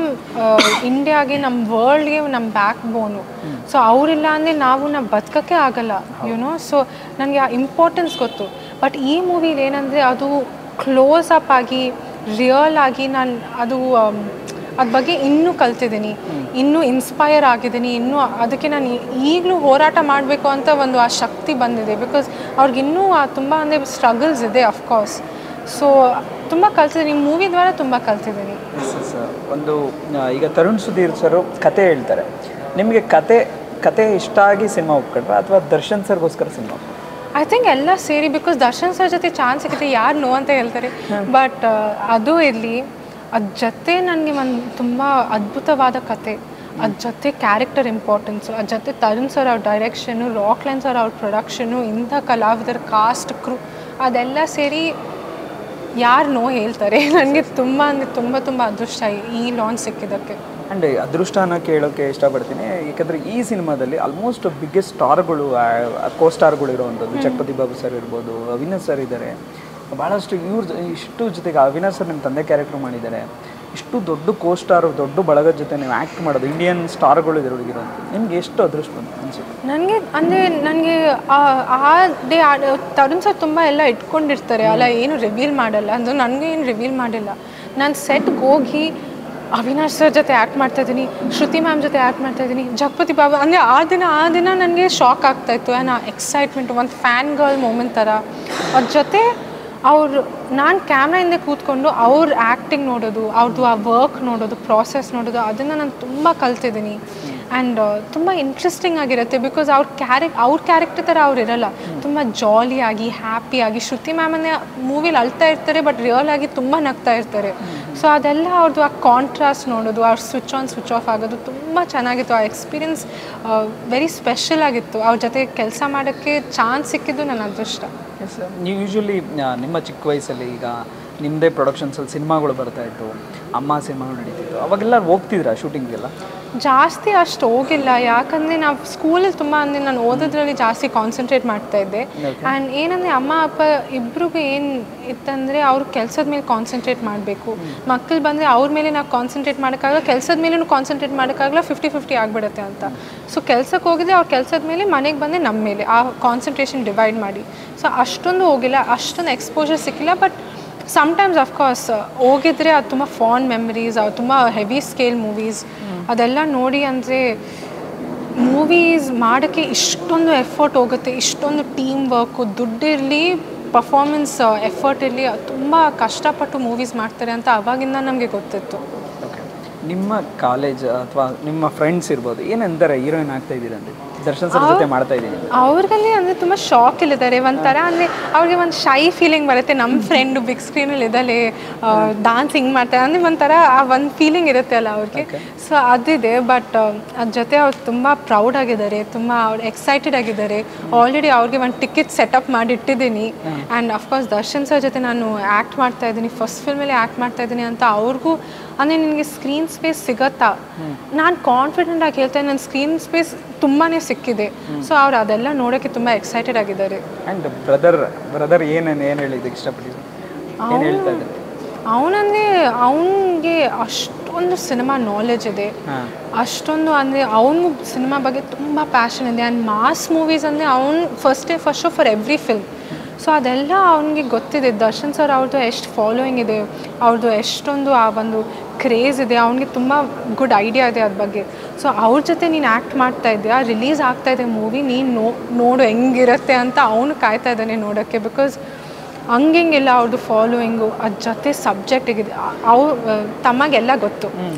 ಇಂಡಿಯಾಗೆ, ನಮ್ಮ ವರ್ಲ್ಡ್ಗೆ ನಮ್ಮ ಬ್ಯಾಕ್ ಬೋನು. ಸೊ ಅವರಿಲ್ಲ ಅಂದರೆ ನಾವು ಬದುಕೋಕ್ಕೆ ಆಗಲ್ಲ, ಯುನೋ. ಸೊ ನನಗೆ ಆ ಇಂಪಾರ್ಟೆನ್ಸ್ ಗೊತ್ತು. ಬಟ್ ಈ ಮೂವಿಲಿ ಏನಂದರೆ ಅದು ಕ್ಲೋಸ್ ಅಪ್ ಆಗಿ, ರಿಯಲ್ ಆಗಿ ನಾನು ಅದ್ರ ಬಗ್ಗೆ ಇನ್ನೂ ಕಲ್ತಿದ್ದೀನಿ, ಇನ್ನೂ ಇನ್ಸ್ಪೈರ್ ಆಗಿದ್ದೀನಿ, ಇನ್ನೂ ಅದಕ್ಕೆ ನಾನು ಈಗಲೂ ಹೋರಾಟ ಮಾಡಬೇಕು ಅಂತ ಒಂದು ಆ ಶಕ್ತಿ ಬಂದಿದೆ. ಬಿಕಾಸ್ ಅವ್ರಿಗಿನ್ನೂ ತುಂಬ ಅಂದರೆ ಸ್ಟ್ರಗಲ್ಸ್ ಇದೆ ಅಫ್ಕೋರ್ಸ್. ಸೊ ತುಂಬ ಕಲ್ತಿದ್ದೀನಿ, ಮೂವಿ ದ್ವಾರ ತುಂಬ ಕಲ್ತಿದ್ದೀನಿ. ಒಂದು ಈಗ ತರುಣ್ ಸುಧೀರ್ ಸರ್ ಕತೆ ಹೇಳ್ತಾರೆ, ನಿಮಗೆ ಕತೆ ಇಷ್ಟ ಆಗಿ ಸಿನಿಮಾ ಒಪ್ಕೊಂಡ್ರೆ ಅಥವಾ ದರ್ಶನ್ ಸರ್ಗೋಸ್ಕರ ಸಿನಿಮಾ? ಐ ಥಿಂಕ್ ಎಲ್ಲ ಸೇರಿ, ಬಿಕಾಸ್ ದರ್ಶನ್ ಸರ್ ಜೊತೆ ಚಾನ್ಸ್ ಸಿಗುತ್ತೆ, ಯಾರು ನೋ ಅಂತ ಹೇಳ್ತಾರೆ. ಬಟ್ ಅದು ಇರಲಿ, ಅದ್ರ ಜೊತೆ ನನಗೆ ಒಂದು ತುಂಬ ಅದ್ಭುತವಾದ ಕತೆ, ಅದ್ರ ಜೊತೆ ಕ್ಯಾರೆಕ್ಟರ್ ಇಂಪಾರ್ಟೆನ್ಸು, ಅದ್ರ ಜೊತೆ ತರುಣ್ ಸರ್ ಅವ್ರ ಡೈರೆಕ್ಷನು, ರಾಕ್ಲೈನ್ ಸರ್ ಅವ್ರ ಪ್ರೊಡಕ್ಷನು, ಇಂಥ ಕಲಾವಿದರ ಕಾಸ್ಟ್ ಕ್ರೂ ಅದೆಲ್ಲ ಸೇರಿ ಯಾರು ನೋ ಹೇಳ್ತಾರೆ. ನನಗೆ ತುಂಬ ಅಂದರೆ ತುಂಬ ಅದೃಷ್ಟ ಈ ಲಾಂಚ್ ಸಿಕ್ಕಿದ್ದಕ್ಕೆ. ಆ್ಯಂಡ್ ಅದೃಷ್ಟನ ಕೇಳೋಕ್ಕೆ ಇಷ್ಟಪಡ್ತೀನಿ, ಏಕೆಂದರೆ ಈ ಸಿನಿಮಾದಲ್ಲಿ ಆಲ್ಮೋಸ್ಟ್ ಬಿಗ್ಗೆಸ್ಟ್ ಸ್ಟಾರ್ಗಳು, ಕೋ ಸ್ಟಾರ್ಗಳು ಇರೋವಂಥದ್ದು ಜಗಪತಿ ಬಾಬು ಸರ್ ಇರ್ಬೋದು, ಅವಿನಾಶ್ ಸರ್ ಇದ್ದಾರೆ, ಭಾಳಷ್ಟು ಇಷ್ಟು ಜೊತೆಗೆ ಅವಿನಾಶ್ ಸರ್ ನಿಮ್ಮ ತಂದೆ ಕ್ಯಾರೆಕ್ಟರ್ ಮಾಡಿದ್ದಾರೆ. ಇಷ್ಟು ದೊಡ್ಡ ಕೋ ಸ್ಟಾರು, ದೊಡ್ಡ ಬಳಗದ ಜೊತೆ ನೀವು ಆ್ಯಕ್ಟ್ ಮಾಡೋದು, ಇಂಡಿಯನ್ ಸ್ಟಾರ್ಗಳು ಇರೋರಿಗಿರೋಂಥ ನಿಮ್ಗೆ ಎಷ್ಟು ಅದೃಷ್ಟ ಅನಿಸುತ್ತೆ? ನನಗೆ ಅಂದರೆ ನನಗೆ ಆ ಡೇ ತರುಣ್ ಸರ್ ತುಂಬ ಎಲ್ಲ ಇಟ್ಕೊಂಡಿರ್ತಾರೆ ಅಲ್ಲ, ಏನು ರಿವೀಲ್ ಮಾಡಲ್ಲ, ಅದು ನನಗೆ ಏನು ರಿವೀಲ್ ಮಾಡಿಲ್ಲ. ನಾನು ಸೆಟ್ಗೆ ಹೋಗಿ ಅವಿನಾಶ್ ಸರ್ ಜೊತೆ ಆ್ಯಕ್ಟ್ ಮಾಡ್ತಾಯಿದ್ದೀನಿ, ಶ್ರುತಿ ಮ್ಯಾಮ್ ಜೊತೆ ಆ್ಯಕ್ಟ್ ಮಾಡ್ತಾಯಿದ್ದೀನಿ, ಜಗಪತಿ ಬಾಬು ಅಂದರೆ ಆ ದಿನ ನನಗೆ ಶಾಕ್ ಆಗ್ತಾಯಿತ್ತು. ಎಕ್ಸೈಟ್ಮೆಂಟ್, ಒಂದು ಫ್ಯಾನ್ ಗರ್ಲ್ ಮೂಮೆಂಟ್ ಥರ. ಅದ್ರ ಜೊತೆ ನಾನು ಕ್ಯಾಮ್ರಾ ಹಿಂದೆ ಕೂತ್ಕೊಂಡು ಅವ್ರ ಆ್ಯಕ್ಟಿಂಗ್ ನೋಡೋದು, ಅವ್ರದ್ದು ಆ ವರ್ಕ್ ನೋಡೋದು, ಪ್ರಾಸೆಸ್ ನೋಡೋದು, ಅದನ್ನು ನಾನು ತುಂಬ ಕಲ್ತಿದ್ದೀನಿ. ಆ್ಯಂಡ್ ತುಂಬ ಇಂಟ್ರೆಸ್ಟಿಂಗ್ ಆಗಿರುತ್ತೆ, ಬಿಕಾಸ್ ಅವ್ರ ಕ್ಯಾರೆಕ್ಟರ್ ಥರ ಅವ್ರು ಇರಲ್ಲ, ತುಂಬ ಜಾಲಿಯಾಗಿ ಹ್ಯಾಪಿಯಾಗಿ. ಶ್ರುತಿ ಮ್ಯಾಮನ್ನೇ ಮೂವಿಲಿ ಅಳ್ತಾ ಇರ್ತಾರೆ, ಬಟ್ ರಿಯಲ್ ಆಗಿ ತುಂಬ ನಗ್ತಾ ಇರ್ತಾರೆ. ಸೊ ಅದೆಲ್ಲ ಅವ್ರದ್ದು ಆ ಕಾಂಟ್ರಾಸ್ಟ್ ನೋಡೋದು, ಅವ್ರು ಸ್ವಿಚ್ ಆನ್ ಸ್ವಿಚ್ ಆಫ್ ಆಗೋದು ತುಂಬ ಚೆನ್ನಾಗಿತ್ತು. ಆ ಎಕ್ಸ್ಪೀರಿಯನ್ಸ್ ವೆರಿ ಸ್ಪೆಷಲ್ ಆಗಿತ್ತು. ಅವ್ರ ಜೊತೆ ಕೆಲಸ ಮಾಡೋಕ್ಕೆ ಚಾನ್ಸ್ ಸಿಕ್ಕಿದ್ದು ನನ್ನ ಅದೃಷ್ಟ. ಎಸ್, ನೀವು ಯೂಶ್ವಲಿ ನಿಮ್ಮ ಚಿಕ್ಕ ವಯಸ್ಸಲ್ಲಿ ಈಗ ನಿಮ್ಮದೇ ಪ್ರೊಡಕ್ಷನ್ಸಲ್ಲಿ ಸಿನಿಮಾಗಳು ಬರ್ತಾಯಿತ್ತು, ಅಮ್ಮ ಸಿನಿಮಾಗಳು ನಡೀತಿತ್ತು, ಅವಾಗೆಲ್ಲ ಹೋಗ್ತಿದ್ರಾ ಶೂಟಿಂಗ್ಗೆಲ್ಲ? ಜಾಸ್ತಿ ಅಷ್ಟು ಹೋಗಿಲ್ಲ, ಯಾಕಂದರೆ ನಾವು ಸ್ಕೂಲಲ್ಲಿ ತುಂಬ ಅಂದರೆ ನಾನು ಓದೋದ್ರಲ್ಲಿ ಜಾಸ್ತಿ ಕಾನ್ಸಂಟ್ರೇಟ್ ಮಾಡ್ತಾಯಿದ್ದೆ. ಆ್ಯಂಡ್ ಏನಂದರೆ ಅಮ್ಮ ಅಪ್ಪ ಇಬ್ರಿಗೂ ಏನು ಇತ್ತಂದರೆ ಅವ್ರ ಕೆಲಸದ ಮೇಲೆ ಕಾನ್ಸಂಟ್ರೇಟ್ ಮಾಡಬೇಕು, ಮಕ್ಕಳು ಬಂದರೆ ಅವ್ರ ಮೇಲೆ ನಾವು ಕಾನ್ಸಂಟ್ರೇಟ್ ಮಾಡೋಕ್ಕಾಗಲ್ಲ, ಕೆಲಸದ ಮೇಲೂ ಕಾನ್ಸಂಟ್ರೇಟ್ ಮಾಡೋಕ್ಕಾಗಲ್ಲ, 50-50 ಆಗಿಬಿಡುತ್ತೆ ಅಂತ. ಸೊ ಕೆಲ್ಸಕ್ಕೆ ಹೋಗಿದ್ರೆ ಅವ್ರ ಕೆಲಸದ ಮೇಲೆ, ಮನೆಗೆ ಬಂದರೆ ನಮ್ಮ ಮೇಲೆ ಆ ಕಾನ್ಸಂಟ್ರೇಷನ್ ಡಿವೈಡ್ ಮಾಡಿ. ಸೊ ಅಷ್ಟೊಂದು ಹೋಗಿಲ್ಲ, ಅಷ್ಟೊಂದು ಎಕ್ಸ್ಪೋಜರ್ ಸಿಕ್ಕಿಲ್ಲ. ಬಟ್ ಸಮ್ಟೈಮ್ಸ್ ಅಫ್ಕೋರ್ಸ್ ಹೋಗಿದ್ರೆ ಅದು ತುಂಬ ಫಾನ್ ಮೆಮರೀಸ್, ಅದು ತುಂಬ ಹೆವಿ ಸ್ಕೇಲ್ ಮೂವೀಸ್ ಅದೆಲ್ಲ ನೋಡಿ. ಅಂದರೆ ಮೂವೀಸ್ ಮಾಡೋಕ್ಕೆ ಇಷ್ಟೊಂದು ಎಫರ್ಟ್ ಹೋಗುತ್ತೆ, ಇಷ್ಟೊಂದು ಟೀಮ್ ವರ್ಕು, ದುಡ್ಡಿರಲಿ, ಪರ್ಫಾರ್ಮೆನ್ಸ್ ಎಫರ್ಟ್ ಇರಲಿ, ತುಂಬ ಕಷ್ಟಪಟ್ಟು ಮೂವೀಸ್ ಮಾಡ್ತಾರೆ ಅಂತ ಅವಾಗಿಂದ ನಮಗೆ ಗೊತ್ತಿತ್ತು. ನಿಮ್ಮ ಕಾಲೇಜ್ ಅಥವಾ ನಿಮ್ಮ ಫ್ರೆಂಡ್ಸ್ ಇರ್ಬೋದು ಏನಂತಾರೆ ಹೀರೋಯಿನ್ ಆಗ್ತಾ ಇದ್ದೀರಾ ಅಂತ? ದರ್ಶನ್ ಸರ್ ಜೊತೆ ಮಾಡ್ತಾ ಇದ್ದೀನಿ ಅವ್ರಿಗಲ್ಲಿ ಅಂದರೆ ತುಂಬ ಶಾಕ್ ಇಲ್ಲಿದ್ದಾರೆ. ಒಂಥರ ಅಂದರೆ ಅವ್ರಿಗೆ ಒಂದು ಶೈ ಫೀಲಿಂಗ್ ಬರುತ್ತೆ, ನಮ್ಮ ಫ್ರೆಂಡು ಬಿಗ್ ಸ್ಕ್ರೀನಲ್ಲಿ ಇದ್ದಲ್ಲೇ ಡಾನ್ಸ್ ಹಿಂಗೆ ಮಾಡ್ತಾರೆ ಅಂದರೆ ಒಂಥರ ಆ ಒಂದು ಫೀಲಿಂಗ್ ಇರುತ್ತೆ ಅಲ್ಲ ಅವ್ರಿಗೆ. ಸೊ ಅದಿದೆ. ಬಟ್ ಅದ್ರ ಜೊತೆ ಅವ್ರು ತುಂಬ ಪ್ರೌಡ್ ಆಗಿದ್ದಾರೆ, ತುಂಬ ಅವ್ರು ಎಕ್ಸೈಟೆಡ್ ಆಗಿದ್ದಾರೆ. ಆಲ್ರೆಡಿ ಅವ್ರಿಗೆ ಒಂದು ಟಿಕೆಟ್ ಸೆಟಪ್ ಮಾಡಿ ಇಟ್ಟಿದ್ದೀನಿ. ಆ್ಯಂಡ್ ಅಫ್ಕೋರ್ಸ್ ದರ್ಶನ್ ಸರ್ ಜೊತೆ ನಾನು ಆ್ಯಕ್ಟ್ ಮಾಡ್ತಾ ಇದ್ದೀನಿ, ಫಸ್ಟ್ ಫಿಲ್ಮಲ್ಲಿ ಆ್ಯಕ್ಟ್ ಮಾಡ್ತಾ ಇದ್ದೀನಿ ಅಂತ ಅವ್ರಿಗೂ ಅಂದರೆ ನಿನಗೆ ಸ್ಕ್ರೀನ್ ಸ್ಪೇಸ್ ಸಿಗತ್ತಾ? ನಾನು ಕಾನ್ಫಿಡೆಂಟ್ ಆಗಿ ಹೇಳ್ತೇನೆ, ನನ್ನ ಸ್ಕ್ರೀನ್ ಸ್ಪೇಸ್ ತುಂಬಾ ಸಿಕ್ಕಿದೆ. ಸೊ ಅವ್ರು ಅದೆಲ್ಲ ನೋಡೋಕ್ಕೆ ತುಂಬ ಎಕ್ಸೈಟೆಡ್ ಆಗಿದ್ದಾರೆ. ಆ್ಯಂಡ್ ಬ್ರದರ್ ಏನು ಹೇಳಿದ್ದಕ್ಕೆ ಇಷ್ಟಪಟ್ಟಿದ್ರು, ಏನು ಹೇಳ್ತಾ ಇದ್ದಾರೆ? ಅವನಂದರೆ ಅವನಿಗೆ ಅಷ್ಟೊಂದು ಸಿನಿಮಾ ನಾಲೆಜ್ ಇದೆ, ಅಷ್ಟೊಂದು ಅಂದರೆ ಅವನಿಗೂ ಸಿನಿಮಾ ಬಗ್ಗೆ ತುಂಬ ಪ್ಯಾಷನ್ ಇದೆ. ಆ್ಯಂಡ್ ಮಾಸ್ ಮೂವೀಸ್ ಅಂದರೆ ಅವ್ನು first show for every film. So ಅದೆಲ್ಲ ಅವನಿಗೆ ಗೊತ್ತಿದೆ. ದರ್ಶನ್ ಸರ್ ಅವ್ರದ್ದು ಎಷ್ಟು ಫಾಲೋಯಿಂಗ್ ಇದೆ, ಅವ್ರದ್ದು ಎಷ್ಟೊಂದು ಆ ಒಂದು ಕ್ರೇಜ್ ಇದೆ, ಅವನಿಗೆ ತುಂಬ ಗುಡ್ ಐಡಿಯಾ ಇದೆ ಅದ್ರ ಬಗ್ಗೆ. ಸೊ ಅವ್ರ ಜೊತೆ ನೀನು ಆ್ಯಕ್ಟ್ ಮಾಡ್ತಾ ಇದೆಯಾ, ರಿಲೀಸ್ ಆಗ್ತಾಯಿದೆ ಮೂವಿ, ನೀನು ನೋಡು ಹೆಂಗಿರುತ್ತೆ ಅಂತ ಅವನು ಕಾಯ್ತಾ ಇದ್ದಾನೆ ನೋಡೋಕ್ಕೆ. ಬಿಕಾಸ್ ಹಂಗೆಲ್ಲ ಅವ್ರದ್ದು ಫಾಲೋಯಿಂಗು, ಅದ್ರ ಜೊತೆ ಸಬ್ಜೆಕ್ಟಿಗಿದೆ. ತಮ್ಮಾಗೆಲ್ಲ ಗೊತ್ತು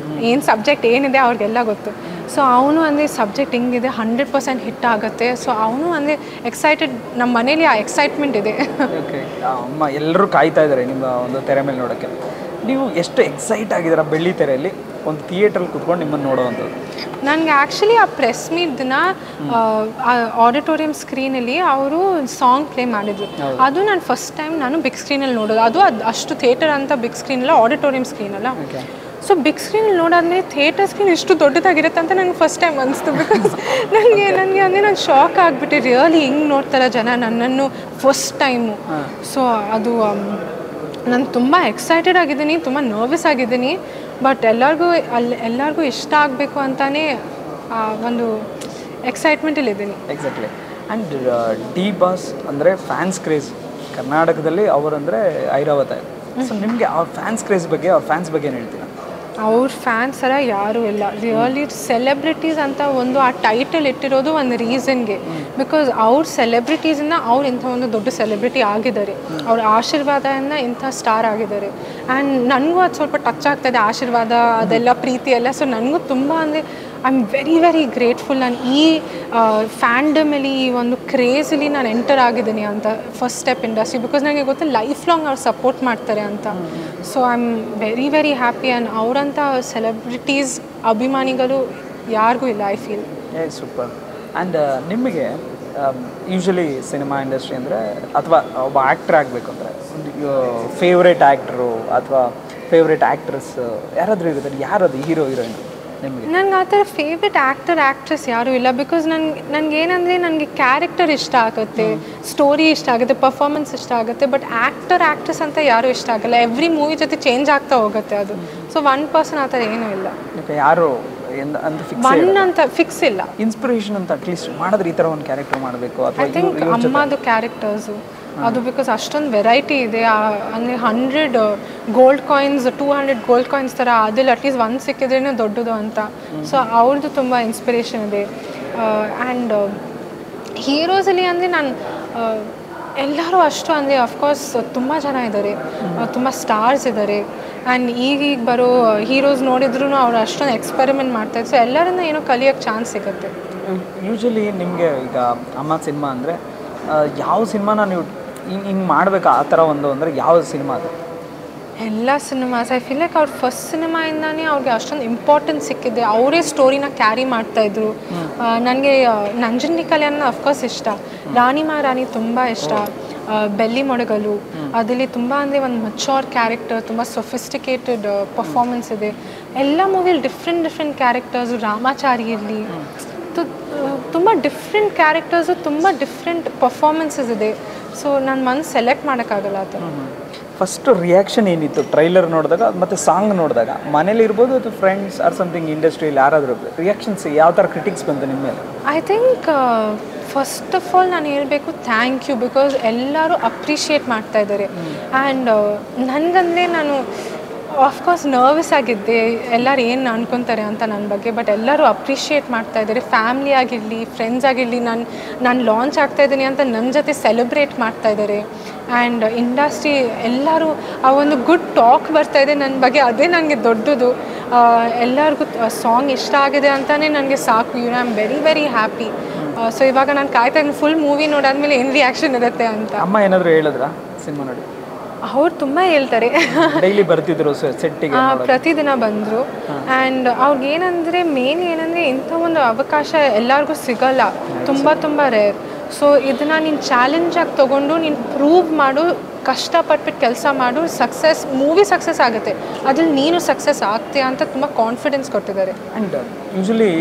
ಏನು ಸಬ್ಜೆಕ್ಟ್ ಏನಿದೆ ಅವ್ರಿಗೆಲ್ಲ ಗೊತ್ತು. ಸೊ ಅವನು ಅಂದರೆ ಸಬ್ಜೆಕ್ಟ್ ಹಿಂಗಿದೆ, 100% ಹಿಟ್ ಆಗುತ್ತೆ. ಸೊ ಅವನು ಅಂದರೆ ಎಕ್ಸೈಟೆಡ್, ನಮ್ಮ ಮನೇಲಿ ಆ ಎಕ್ಸೈಟ್ಮೆಂಟ್ ಇದೆ. ಓಕೆ, ಅಮ್ಮ ಎಲ್ಲರೂ ಕಾಯ್ತಾ ಇದ್ದಾರೆ ನಿಮ್ಮ ಒಂದು ತೆರೆ ಮೇಲೆ ನೋಡೋಕ್ಕೆ. ನೀವು ಎಷ್ಟು ಎಕ್ಸೈಟ್ ಆಗಿದ್ದೀರಾ ಬೆಳ್ಳಿ ತೆರೆಯಲ್ಲಿ ಒಂದು ಥಿಯೇಟ್ರಲ್ಲಿ ಕುತ್ಕೊಂಡು ನಿಮ್ಮನ್ನು ನೋಡೋವಂಥದ್ದು? ನನಗೆ ಆ್ಯಕ್ಚುಲಿ ಆ ಪ್ರೆಸ್ ಮೀಟ್ ದಿನ ಆಡಿಟೋರಿಯಂ ಸ್ಕ್ರೀನಲ್ಲಿ ಅವರು ಸಾಂಗ್ ಪ್ಲೇ ಮಾಡಿದ್ರು. ಅದು ನಾನು ಫಸ್ಟ್ ಟೈಮ್ ನಾನು ಬಿಗ್ ಸ್ಕ್ರೀನಲ್ಲಿ ನೋಡೋದು. ಅದು ಅಷ್ಟು ಥಿಯೇಟರ್ ಅಂತ ಬಿಗ್ ಸ್ಕ್ರೀನಲ್ಲ, ಆಡಿಟೋರಿಯಂ ಸ್ಕ್ರೀನ್ ಅಲ್ಲ. ಸೊ ಬಿಗ್ ಸ್ಕ್ರೀನಲ್ಲಿ ನೋಡಾದ್ಮೇಲೆ ಥಿಯೇಟರ್ ಸ್ಕ್ರೀನ್ ಇಷ್ಟು ದೊಡ್ಡದಾಗಿರುತ್ತೆ ಅಂತ ನನಗೆ ಫಸ್ಟ್ ಟೈಮ್ ಅನಿಸ್ತು. ಬಿಕಾಸ್ ನನಗೆ ಅಂದರೆ ನಾನು ಶಾಕ್ ಆಗಿಬಿಟ್ಟೆ, ರಿಯಲಿ ಹಿಂಗೆ ನೋಡ್ತಾರೆ ಜನ ನನ್ನನ್ನು ಫಸ್ಟ್ ಟೈಮು. ಸೊ ಅದು ನಾನು ತುಂಬ ಎಕ್ಸೈಟೆಡ್ ಆಗಿದ್ದೀನಿ, ತುಂಬ ನರ್ವಸ್ ಆಗಿದ್ದೀನಿ. ಬಟ್ ಎಲ್ಲರಿಗೂ ಇಷ್ಟ ಆಗಬೇಕು ಅಂತಲೇ ಒಂದು ಎಕ್ಸೈಟ್ಮೆಂಟಲ್ಲಿದ್ದೀನಿ. ಎಕ್ಸಾಕ್ಟ್ಲಿ. ಆ್ಯಂಡ್ ಡಿ ಬಾಸ್ ಅಂದರೆ ಫ್ಯಾನ್ಸ್ ಕ್ರೇಜ್ ಕರ್ನಾಟಕದಲ್ಲಿ ಅವರಂದರೆ ಐರಾವತ. ಸೊ ನಿಮಗೆ ಆ ಫ್ಯಾನ್ಸ್ ಕ್ರೇಜ್ ಬಗ್ಗೆ, ಆ ಫ್ಯಾನ್ಸ್ ಬಗ್ಗೆ ಏನು ಹೇಳ್ತೀರಾ? ಅವ್ರ ಫ್ಯಾನ್ಸ್ ಥರ ಯಾರೂ ಇಲ್ಲ. ರಿಯಲಿ ಸೆಲೆಬ್ರಿಟೀಸ್ ಅಂತ ಒಂದು ಆ ಟೈಟಲ್ ಇಟ್ಟಿರೋದು ಒಂದು ರೀಸನ್ಗೆ. ಬಿಕಾಸ್ ಅವ್ರ ಸೆಲೆಬ್ರಿಟೀಸಿಂದ ಅವ್ರು ಇಂಥ ಒಂದು ದೊಡ್ಡ ಸೆಲೆಬ್ರಿಟಿ ಆಗಿದ್ದಾರೆ, ಅವ್ರ ಆಶೀರ್ವಾದದಿಂದ ಇಂಥ ಸ್ಟಾರ್ ಆಗಿದ್ದಾರೆ. ಆ್ಯಂಡ್ ನನಗೂ ಅದು ಸ್ವಲ್ಪ ಟಚ್ ಆಗ್ತಾಯಿದೆ, ಆಶೀರ್ವಾದ ಅದೆಲ್ಲ ಪ್ರೀತಿ ಎಲ್ಲ. ಸೊ ನನಗೂ ತುಂಬ ಅಂದರೆ I am very very grateful. ನಾನು ಈ ಫ್ಯಾಂಡಮಲ್ಲಿ ಈ ಒಂದು ಕ್ರೇಜಲ್ಲಿ ನಾನು ಎಂಟರ್ ಆಗಿದ್ದೀನಿ ಅಂತ ಫಸ್ಟ್ ಸ್ಟೆಪ್ ಇಂಡಸ್ಟ್ರಿ. ಬಿಕಾಸ್ ನನಗೆ ಗೊತ್ತು ಲೈಫ್ ಲಾಂಗ್ ಅವ್ರು ಸಪೋರ್ಟ್ ಮಾಡ್ತಾರೆ ಅಂತ. So I am very very happy. And ಅವರಂಥ ಸೆಲೆಬ್ರಿಟೀಸ್ ಅಭಿಮಾನಿಗಳು ಯಾರಿಗೂ ಇಲ್ಲ, ಐ ಫೀಲ್. ಸೂಪರ್. ಆ್ಯಂಡ್ ನಿಮಗೆ ಯೂಶ್ವಲಿ ಸಿನಿಮಾ ಇಂಡಸ್ಟ್ರಿ ಅಂದರೆ ಅಥವಾ ಒಬ್ಬ ಆ್ಯಕ್ಟ್ರ್ ಆಗಬೇಕು ಅಂದರೆ ಫೇವ್ರೇಟ್ ಆ್ಯಕ್ಟ್ರು ಅಥವಾ ಫೇವ್ರೇಟ್ ಆ್ಯಕ್ಟ್ರೆಸ್ ಯಾರಾದರೂ ಇರ್ತಾರೆ? ಯಾರದು ಹೀರೋ ಹೀರೋಯಿನ್ ನಿಮಗೆ? ನಂಗೆ ಆ ಥರ ಫೇವ್ರೆಟ್ ಆ್ಯಕ್ಟರ್ ಆ್ಯಕ್ಟ್ರೆಸ್ ಯಾರೂ ಇಲ್ಲ. ಬಿಕಾಸ್ ನನಗೇನಂದರೆ ನನಗೆ ಕ್ಯಾರೆಕ್ಟರ್ ಇಷ್ಟ ಆಗುತ್ತೆ, ಸ್ಟೋರಿ ಇಷ್ಟ ಆಗುತ್ತೆ, ಪರ್ಫಾರ್ಮೆನ್ಸ್ ಇಷ್ಟ ಆಗುತ್ತೆ. ಬಟ್ ಆ್ಯಕ್ಟರ್ ಆ್ಯಕ್ಟ್ರೆಸ್ ಅಂತ ಯಾರೂ ಇಷ್ಟ ಆಗಲ್ಲ. ಎವ್ರಿ ಮೂವಿ ಜೊತೆ ಚೇಂಜ್ ಆಗ್ತಾ ಹೋಗುತ್ತೆ ಅದು. ಸೊ ಒನ್ ಪರ್ಸನ್ ಆ ಥರ ಏನೂ ಇಲ್ಲ, ಯಾರು ಒನ್ ಅಂತ ಫಿಕ್ಸ್ ಇಲ್ಲ. ಇನ್ಸ್ಪಿರೇಷನ್ ಅಂತ ಅಟ್ಲೀಸ್ಟ್ ಮಾಡಿದ್ರೆ ಈ ಥರ ಒಂದು ಕ್ಯಾರೆಕ್ಟರ್ ಮಾಡಬೇಕು ಅಥವಾ ಐ ಥಿಂಕ್ ಅಮ್ಮದು ಕ್ಯಾರೆಕ್ಟರ್ಸು ಅದು. ಬಿಕಾಸ್ ಅಷ್ಟೊಂದು ವೆರೈಟಿ ಇದೆ. ಅಂದರೆ 100 ಗೋಲ್ಡ್ ಕಾಯಿನ್ಸ್, 200 ಗೋಲ್ಡ್ ಕಾಯಿನ್ಸ್ ಥರ ಅದ್ರಲ್ಲಿ ಅಟ್ಲೀಸ್ಟ್ ಒಂದು ಸಿಕ್ಕಿದ್ರೇ ದೊಡ್ಡದು ಅಂತ. ಸೊ ಅವ್ರದ್ದು ತುಂಬ ಇನ್ಸ್ಪಿರೇಷನ್ ಇದೆ. ಆ್ಯಂಡ್ ಹೀರೋಸಲ್ಲಿ ಅಂದರೆ ನಾನು ಎಲ್ಲರೂ ಅಷ್ಟು ಅಂದರೆ ಅಫ್ಕೋರ್ಸ್ ತುಂಬ ಜನ ಇದ್ದಾರೆ, ತುಂಬ ಸ್ಟಾರ್ಸ್ ಇದ್ದಾರೆ. ಆ್ಯಂಡ್ ಈಗೀಗ ಬರೋ ಹೀರೋಸ್ ನೋಡಿದ್ರೂ ಅವ್ರು ಅಷ್ಟೊಂದು ಎಕ್ಸ್ಪೆರಿಮೆಂಟ್ ಮಾಡ್ತಾರೆ. ಸೊ ಎಲ್ಲರಿಂದ ಏನೋ ಕಲಿಯೋಕ್ಕೆ ಚಾನ್ಸ್ ಸಿಗುತ್ತೆ. ಯೂಶ್ವಲಿ ನಿಮಗೆ ಈಗ ಅಮ್ಮ ಸಿನಿಮಾ ಅಂದರೆ ಯಾವ ಸಿನಿಮಾನ ನೀವು ಹಿಂಗೆ ಮಾಡಬೇಕು ಆ ಥರ ಒಂದು ಅಂದರೆ ಯಾವ ಸಿನಿಮಾ ಅದು? ಎಲ್ಲ ಸಿನಿಮಾಸ್ ಐ ಫೀಲ್ ಲೈಕ್ ಅವ್ರ ಫಸ್ಟ್ ಸಿನಿಮಾಯಿಂದಾನೇ ಅವ್ರಿಗೆ ಅಷ್ಟೊಂದು ಇಂಪಾರ್ಟೆನ್ಸ್ ಸಿಕ್ಕಿದೆ. ಅವರೇ ಸ್ಟೋರಿನ ಕ್ಯಾರಿ ಮಾಡ್ತಾಯಿದ್ರು. ನನಗೆ ನಂಜನಿ ಕಲ್ಯಾಣ ಅಫ್ಕೋರ್ಸ್ ಇಷ್ಟ, ರಾಣಿ ಮಹಾರಾಣಿ ತುಂಬ ಇಷ್ಟ, ಬೆಲ್ಲಿ ಮೊಡಗಲು ಅದರಲ್ಲಿ ತುಂಬ ಅಂದರೆ ಒಂದು ಮಚೋರ್ ಕ್ಯಾರೆಕ್ಟರ್, ತುಂಬ ಸೊಫಿಸ್ಟಿಕೇಟೆಡ್ ಪರ್ಫಾರ್ಮೆನ್ಸ್ ಇದೆ. ಎಲ್ಲ ಮೂವಿಲಿ ಡಿಫ್ರೆಂಟ್ ಕ್ಯಾರೆಕ್ಟರ್ಸು, ರಾಮಾಚಾರಿ ಇರಲಿ, ತುಂಬ ಡಿಫ್ರೆಂಟ್ ಕ್ಯಾರೆಕ್ಟರ್ಸು, ತುಂಬ ಡಿಫ್ರೆಂಟ್ ಪರ್ಫಾರ್ಮೆನ್ಸಸ್ ಇದೆ. ಸೊ ನಾನು ಮನ್ಸು ಸೆಲೆಕ್ಟ್ ಮಾಡೋಕ್ಕಾಗಲ್ಲ ಆ ಥರ. ಫಸ್ಟ್ ರಿಯಾಕ್ಷನ್ ಏನಿತ್ತು ಟ್ರೈಲರ್ ನೋಡಿದಾಗ ಮತ್ತು ಸಾಂಗ್ ನೋಡಿದಾಗ? ಮನೇಲಿ ಇರ್ಬೋದು ಅಥವಾ ಫ್ರೆಂಡ್ಸ್ ಆರ್ ಸಮಥಿಂಗ್ ಇಂಡಸ್ಟ್ರಿಯಲ್ಲಿ ಯಾರಾದರೂ ರಿಯಾಕ್ಷನ್ಸ್ ಯಾವ ಥರ ಕ್ರಿಟಿಕ್ಸ್ ಬಂತು ನಿಮ್ಮ ಮೇಲೆ? I think first of all ನಾನು ಹೇಳಬೇಕು ಥ್ಯಾಂಕ್ ಯು. ಬಿಕಾಸ್ ಎಲ್ಲರೂ ಅಪ್ರಿಷಿಯೇಟ್ ಮಾಡ್ತಾಯಿದ್ದಾರೆ. ಆ್ಯಂಡ್ ನನಗಂದರೆ ನಾನು ಆಫ್ಕೋರ್ಸ್ ನರ್ವಸ್ ಆಗಿದ್ದೆ, ಎಲ್ಲರೂ ಏನು ಅನ್ಕೊತಾರೆ ಅಂತ ನನ್ನ ಬಗ್ಗೆ. ಬಟ್ ಎಲ್ಲರೂ ಅಪ್ರಿಷಿಯೇಟ್ ಮಾಡ್ತಾಯಿದ್ದಾರೆ. ಫ್ಯಾಮ್ಲಿ ಆಗಿರಲಿ, ಫ್ರೆಂಡ್ಸ್ ಆಗಿರಲಿ, ನಾನು ಲಾಂಚ್ ಆಗ್ತಾಯಿದ್ದೀನಿ ಅಂತ ನನ್ನ ಜೊತೆ ಸೆಲೆಬ್ರೇಟ್ ಮಾಡ್ತಾಯಿದ್ದಾರೆ. ಆ್ಯಂಡ್ ಇಂಡಸ್ಟ್ರಿ ಎಲ್ಲರೂ ಆ ಒಂದು ಗುಡ್ ಟಾಕ್ ಬರ್ತಾಯಿದೆ ನನ್ನ ಬಗ್ಗೆ, ಅದೇ ನನಗೆ ದೊಡ್ಡದು. ಎಲ್ಲರಿಗೂ ಸಾಂಗ್ ಇಷ್ಟ ಆಗಿದೆ ಅಂತಲೇ ನನಗೆ ಸಾಕು. I am very very happy. So ಇವಾಗ ನಾನು ಕಾಯ್ತಾ ಇದ್ದೀನಿ ಫುಲ್ ಮೂವಿ ನೋಡಾದ್ಮೇಲೆ ಏನು ರಿಯಾಕ್ಷನ್ ಇರುತ್ತೆ ಅಂತ. ಅಮ್ಮ ಏನಾದರೂ ಹೇಳಿದ್ರಾ ಸಿನಿಮಾ ನೋಡಿ? ಅವ್ರು ತುಂಬ ಹೇಳ್ತಾರೆ. ಡೈಲಿ ಬರ್ತಿದ್ರು ಸೆಟ್ಟಿಗೆ? ಪ್ರತಿದಿನ ಬಂದರು. ಆ್ಯಂಡ್ ಅವ್ರಿಗೇನಂದರೆ ಮೇನ್ ಏನಂದರೆ ಇಂಥ ಒಂದು ಅವಕಾಶ ಎಲ್ಲರಿಗೂ ಸಿಗಲ್ಲ, ತುಂಬ ರೇರ್. ಸೊ ಇದನ್ನು ನೀನು ಚಾಲೆಂಜಾಗಿ ತೊಗೊಂಡು ನೀನು ಪ್ರೂವ್ ಮಾಡು, ಕಷ್ಟಪಟ್ಬಿಟ್ಟು ಕೆಲಸ ಮಾಡು, ಮೂವಿ ಸಕ್ಸಸ್ ಆಗುತ್ತೆ, ಅದ್ರಲ್ಲಿ ನೀನು ಸಕ್ಸಸ್ ಆಗ್ತೀಯ ಅಂತ ತುಂಬ ಕಾನ್ಫಿಡೆನ್ಸ್ ಕೊಟ್ಟಿದ್ದಾರೆ. ಆ್ಯಂಡ್ ಯೂಶ್ವಲಿ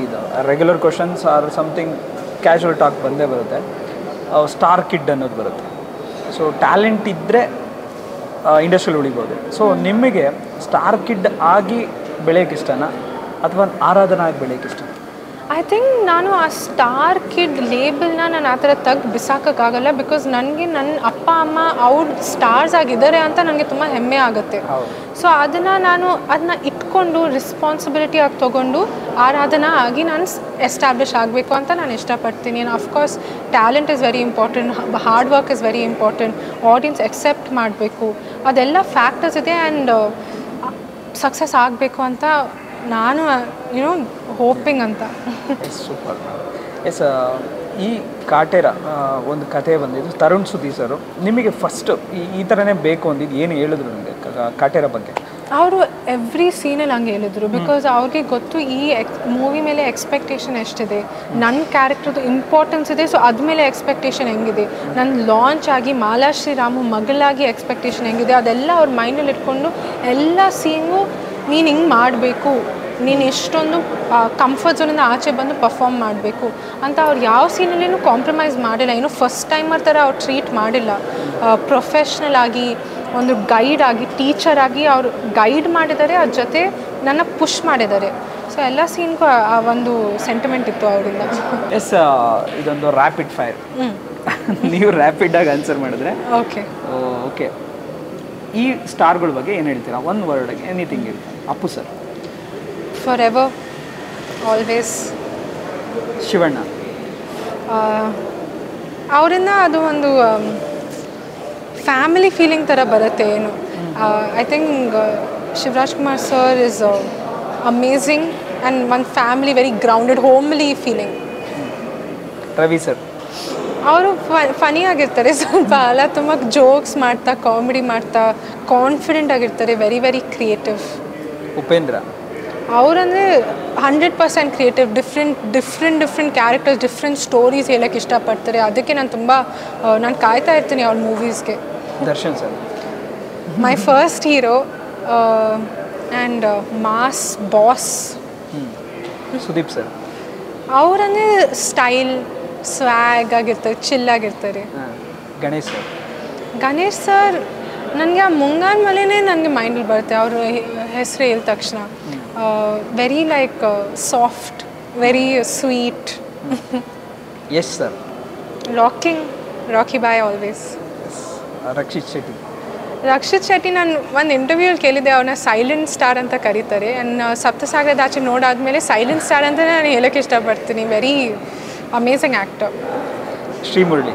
ಇದು regular questions are something casual talk ಬಂದೇ ಬರುತ್ತೆ. ಸ್ಟಾರ್ ಕಿಡ್ ಅನ್ನೋದು ಬರುತ್ತೆ. ಸೊ ಟ್ಯಾಲೆಂಟ್ ಇದ್ದರೆ ಇಂಡಸ್ಟ್ರಿಯಲ್ಲಿ ಉಳಿಬೋದು. ಸೊ ನಿಮಗೆ ಸ್ಟಾರ್ ಕಿಡ್ ಆಗಿ ಬೆಳೆಯೋಕ್ಕೆ ಇಷ್ಟನಾ ಅಥವಾ ಆರಾಧನಾ ಆಗಿ ಬೆಳೆಯೋಕ್ಕೆ ಇಷ್ಟ? ಐ ಥಿಂಕ್ ನಾನು ಆ ಸ್ಟಾರ್ ಕಿಡ್ ಲೇಬಲ್ನ ನಾನು ಆ ಥರ ತೆಗ್ದು ಬಿಸಾಕೋಕ್ಕಾಗಲ್ಲ. ಬಿಕಾಸ್ ನನಗೆ ನನ್ನ ಅಪ್ಪ ಅಮ್ಮ ಅವ್ರು ಸ್ಟಾರ್ಸ್ ಆಗಿದ್ದಾರೆ ಅಂತ ನನಗೆ ತುಂಬ ಹೆಮ್ಮೆ ಆಗುತ್ತೆ. ಸೊ ಅದನ್ನು ಇಟ್ಕೊಂಡು ರೆಸ್ಪಾನ್ಸಿಬಿಲಿಟಿ ಆಗಿ ತೊಗೊಂಡು ಆರಾಧನಾ ಆಗಿ ನಾನು ಎಸ್ಟಾಬ್ಲಿಷ್ ಆಗಬೇಕು ಅಂತ ನಾನು ಇಷ್ಟಪಡ್ತೀನಿ. And of course talent is very important, hard work is very important, audience accept ಮಾಡಬೇಕು, ಅದೆಲ್ಲ ಫ್ಯಾಕ್ಟರ್ಸ್ ಇದೆ. ಆ್ಯಂಡ್ ಸಕ್ಸಸ್ ಆಗಬೇಕು ಅಂತ ನಾನು ಹೋಪಿಂಗ್ ಅಂತ. ಸೂಪರ್. ಎಸ್, ಈ ಕಾಟೇರ ಒಂದು ಕಥೆ ಬಂದಿದ್ದು ತರುಣ್ ಸುಧೀರ್ ಸರು ನಿಮಗೆ ಫಸ್ಟ್ ಈ ಥರನೇ ಬೇಕು ಅಂದಿದ್ದು ಏನು ಹೇಳಿದ್ರು ನನಗೆ ಕಾಟೇರ ಬಗ್ಗೆ? ಅವರು ಎವ್ರಿ ಸೀನಲ್ಲಿ ಹಂಗೆ ಹೇಳಿದ್ರು. ಬಿಕಾಸ್ ಅವ್ರಿಗೆ ಗೊತ್ತು ಈ ಮೂವಿ ಮೇಲೆ ಎಕ್ಸ್ಪೆಕ್ಟೇಷನ್ ಎಷ್ಟಿದೆ, ನನ್ನ ಕ್ಯಾರೆಕ್ಟರ್ದು ಇಂಪಾರ್ಟೆನ್ಸ್ ಇದೆ. ಸೊ ಅದ್ಮೇಲೆ ಎಕ್ಸ್ಪೆಕ್ಟೇಷನ್ ಹೆಂಗಿದೆ, ನನ್ನ ಲಾಂಚ್ ಆಗಿ ಮಾಲಾ ಶ್ರೀರಾಮು ಮಗಳಾಗಿ ಎಕ್ಸ್ಪೆಕ್ಟೇಷನ್ ಹೆಂಗಿದೆ, ಅದೆಲ್ಲ ಅವ್ರ ಮೈಂಡಲ್ಲಿ ಇಟ್ಕೊಂಡು ಎಲ್ಲ ಸೀನ್ಗೂ ನೀನು ಹಿಂಗೆ ಮಾಡಬೇಕು, ನೀನು ಎಷ್ಟೊಂದು ಕಂಫರ್ಟ್ ಝೋನಿಂದ ಆಚೆ ಬಂದು ಪರ್ಫಾರ್ಮ್ ಮಾಡಬೇಕು ಅಂತ ಅವ್ರು ಯಾವ ಸೀನಲ್ಲೇನು ಕಾಂಪ್ರಮೈಸ್ ಮಾಡಿಲ್ಲ. ಇನ್ನೂ ಫಸ್ಟ್ ಟೈಮರ್ ಥರ ಅವ್ರು ಟ್ರೀಟ್ ಮಾಡಿಲ್ಲ. ಪ್ರೊಫೆಷ್ನಲ್ ಆಗಿ ಒಂದು ಗೈಡ್ ಆಗಿ, ಟೀಚರ್ ಆಗಿ ಅವ್ರು ಗೈಡ್ ಮಾಡಿದ್ದಾರೆ, ಅದ್ರ ಜೊತೆ ನನ್ನ ಪುಷ್ ಮಾಡಿದ್ದಾರೆ. ಸೊ ಎಲ್ಲ ಸೀನ್ಗೂ ಆ ಒಂದು ಸೆಂಟಿಮೆಂಟ್ ಇತ್ತು ಅವರಿಂದ. ಎಸ್, ಇದೊಂದು ರ್ಯಾಪಿಡ್ ಫೈರ್. ನೀವು ರ್ಯಾಪಿಡಾಗಿ ಆನ್ಸರ್ ಮಾಡಿದ್ರೆ ಓಕೆ. ಈ ಸ್ಟಾರ್ಗಳ ಬಗ್ಗೆ ಏನು ಹೇಳ್ತೀರಾ ಒಂದು ವರ್ಡ್ಗೆ ಎನಿಥಿಂಗ್ ಇರುತ್ತೆ? Appu sir. Forever, always. Shivanna. ಅವರಿಂದ ಅದು ಒಂದು ಫ್ಯಾಮಿಲಿ ಫೀಲಿಂಗ್ ಥರ ಬರುತ್ತೆ ಏನು. I think Shivaraj Kumar sir is amazing and ಒಂದು family very grounded homely feeling. Ravi sir. ಅವರು ಫನಿ ಆಗಿರ್ತಾರೆ ಸ್ವಲ್ಪ ಅಲ್ಲ, ತುಂಬ ಜೋಕ್ಸ್ ಮಾಡ್ತಾ ಕಾಮಿಡಿ ಮಾಡ್ತಾ ಕಾನ್ಫಿಡೆಂಟ್ ಆಗಿರ್ತಾರೆ, ವೆರಿ ವೆರಿ ಕ್ರಿಯೇಟಿವ್. ಉಪೇಂದ್ರ. ಅವರಂದರೆ 100% creative, different characters, different stories ಹೇಳೋಕ್ಕೆ ಇಷ್ಟಪಡ್ತಾರೆ. ಅದಕ್ಕೆ ನಾನು ಕಾಯ್ತಾ ಇರ್ತೀನಿ ಅವ್ರ ಮೂವೀಸ್ಗೆ. Darshan sir. My first hero and mass boss. Sudeep sir. ಅವರಂದರೆ ಸ್ಟೈಲ್, ಸ್ವ್ಯಾಗ್ ಆಗಿರ್ತಾರೆ, ಚಿಲ್ ಆಗಿರ್ತಾರೆ. ಗಣೇಶ್ ಸರ್. ಗಣೇಶ್ ಸರ್ ನನಗೆ ಆ ಮುಂಗಾನ್ ಮಲೆನೇ ನನಗೆ ಮೈಂಡಲ್ಲಿ ಬರುತ್ತೆ ಅವ್ರ ಹೆಸರು ಹೇಳಿದ ತಕ್ಷಣ. Very like soft, very sweet. Yash sir. Rocky boy always. Rakshit Shetty. ನಾನು ಒಂದು ಇಂಟರ್ವ್ಯೂಲ್ಲಿ ಕೇಳಿದ್ದೆ, ಅವ್ರನ್ನ ಸೈಲೆಂಟ್ ಸ್ಟಾರ್ ಅಂತ ಕರೀತಾರೆ. ಆ್ಯಂಡ್ ಸಪ್ತಸಾಗರದ ಆಚೆ ನೋಡಾದ್ಮೇಲೆ ಸೈಲೆಂಟ್ ಸ್ಟಾರ್ ಅಂತ ನಾನು ಹೇಳೋಕ್ಕೆ ಇಷ್ಟಪಡ್ತೀನಿ. Very amazing actor. ಶ್ರೀಮುರಳಿ.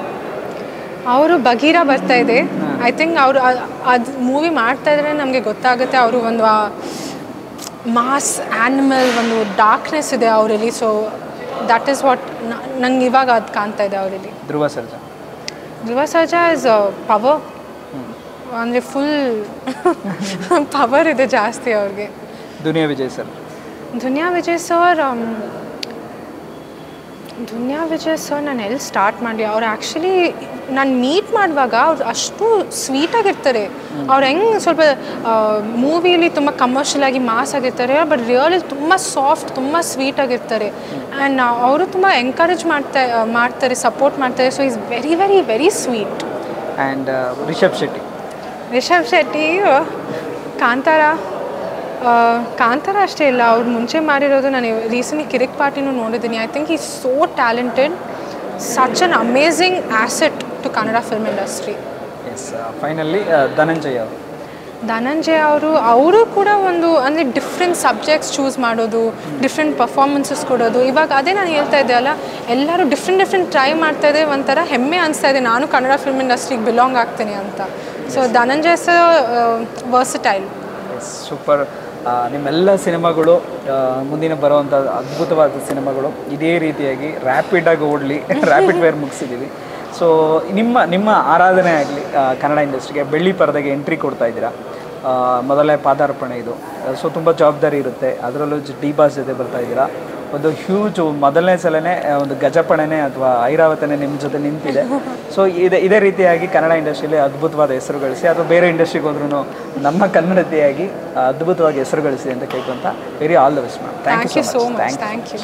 ಅವರು ಬಗೀರಾ ಬರ್ತಾ ಇದೆ. ಐ ಥಿಂಕ್ ಅವರು ಅದು ಮೂವಿ ಮಾಡ್ತಾ ಇದ್ರೆ ನಮಗೆ ಗೊತ್ತಾಗುತ್ತೆ ಅವರು ಒಂದು ಮಾಸ್ ಆ್ಯನಿಮಲ್, ಒಂದು ಡಾರ್ಕ್ನೆಸ್ ಇದೆ ಅವರಲ್ಲಿ. ಸೊ ದಟ್ ಈಸ್ ವಾಟ್ ನಂಗೆ ಇವಾಗ ಅದು ಕಾಣ್ತಾ ಇದೆ ಅವರಲ್ಲಿ. ಧ್ರುವ ಸರ್ಜಾ ಇಸ್ ಪವರ್, ಅಂದರೆ ಫುಲ್ ಪವರ್ ಇದೆ ಜಾಸ್ತಿ ಅವ್ರಿಗೆ. ದುನಿಯಾ ವಿಜಯ್ ಸರ್ ನಾನು ಎಲ್ಲಿ ಸ್ಟಾರ್ಟ್ ಮಾಡಲಿ. ಅವ್ರು ಆ್ಯಕ್ಚುಲಿ ನಾನು ಮೀಟ್ ಮಾಡುವಾಗ ಅವ್ರು ಅಷ್ಟು ಸ್ವೀಟಾಗಿರ್ತಾರೆ. ಅವ್ರು ಹೆಂಗೆ ಸ್ವಲ್ಪ ಮೂವಿಲಿ ತುಂಬ ಕಮರ್ಷಿಯಲ್ ಆಗಿ ಮಾಸ್ ಆಗಿರ್ತಾರೆ, ಬಟ್ ರಿಯಲಿ ತುಂಬ ಸಾಫ್ಟ್, ತುಂಬ ಸ್ವೀಟಾಗಿರ್ತಾರೆ. ಆ್ಯಂಡ್ ಅವರು ತುಂಬ ಎಂಕರೇಜ್ ಮಾಡ್ತಾರೆ, ಸಪೋರ್ಟ್ ಮಾಡ್ತಾರೆ. So is very very very sweet. And Rishab Shetty Kantara ಅಷ್ಟೇ ಇಲ್ಲ, ಅವ್ರು ಮುಂಚೆ ಮಾಡಿರೋದು ನಾನು ರೀಸೆಂಟ್ಲಿ ಕಿರಿಕ್ ಪಾರ್ಟಿನೂ ನೋಡಿದ್ದೀನಿ. I think is so talented, such an amazing asset to Kannada film industry. Yes. Finally Dhananjay ಅವರು ಕೂಡ ಒಂದು ಅಂದರೆ ಡಿಫ್ರೆಂಟ್ ಸಬ್ಜೆಕ್ಟ್ಸ್ ಚೂಸ್ ಮಾಡೋದು, ಡಿಫ್ರೆಂಟ್ ಪರ್ಫಾರ್ಮೆನ್ಸಸ್ ಕೊಡೋದು. ಇವಾಗ ಅದೇ ನಾನು ಹೇಳ್ತಾ ಇದ್ದೆ ಅಲ್ಲ, ಎಲ್ಲರೂ ಡಿಫ್ರೆಂಟ್ ಟ್ರೈ ಮಾಡ್ತಾ ಇದೆ. ಒಂಥರ ಹೆಮ್ಮೆ ಅನಿಸ್ತಾ ಇದೆ, ನಾನು ಕನ್ನಡ ಫಿಲ್ಮ್ ಇಂಡಸ್ಟ್ರಿಗೆ ಬಿಲಾಂಗ್ ಆಗ್ತೀನಿ ಅಂತ. So Dhananjay sir versatile. Super. ನಿಮ್ಮೆಲ್ಲ ಸಿನಿಮಾಗಳು ಮುಂದಿನ ಬರುವಂಥ ಅದ್ಭುತವಾದ ಸಿನಿಮಾಗಳು ಇದೇ ರೀತಿಯಾಗಿ ರ್ಯಾಪಿಡಾಗಿ ಓಡಲಿ. ರ್ಯಾಪಿಡ್ ಫೈರ್ ಮುಗಿಸಿದ್ದೀವಿ. ಸೊ ನಿಮ್ಮ ಆರಾಧನೆ ಆಗಲಿ ಕನ್ನಡ ಇಂಡಸ್ಟ್ರಿಗೆ. ಬೆಳ್ಳಿ ಪರದೆಗೆ ಎಂಟ್ರಿ ಕೊಡ್ತಾ ಇದ್ದೀರಾ, ಮೊದಲೇ ಪಾದಾರ್ಪಣೆ ಇದು. ಸೊ ತುಂಬ ಜವಾಬ್ದಾರಿ ಇರುತ್ತೆ. ಅದರಲ್ಲೂ ಡಿ ಬಾಸ್ ಜೊತೆ ಬರ್ತಾ ಇದ್ದೀರಾ. ಒಂದು ಹ್ಯೂಜ್ ಮೊದಲನೇ ಸಲನೇ ಒಂದು ಗಜಪಣೆನೇ ಅಥವಾ ಐರಾವತನೇ ನಿಮ್ಮ ಜೊತೆ ನಿಂತಿದೆ. ಸೊ ಇದೇ ರೀತಿಯಾಗಿ ಕನ್ನಡ ಇಂಡಸ್ಟ್ರಿಯಲ್ಲಿ ಅದ್ಭುತವಾದ ಹೆಸರು ಗಳಿಸಿ, ಅಥವಾ ಬೇರೆ ಇಂಡಸ್ಟ್ರಿಗೆ ಹೋದ್ರೂ ನಮ್ಮ ಕನ್ನಡತೆಯಾಗಿ ಅದ್ಭುತವಾಗಿ ಹೆಸರು ಗಳಿಸಿ ಅಂತ ಕೇಳ್ಕೊಂತ very all the best ma'am. Thank you so much. Thank you.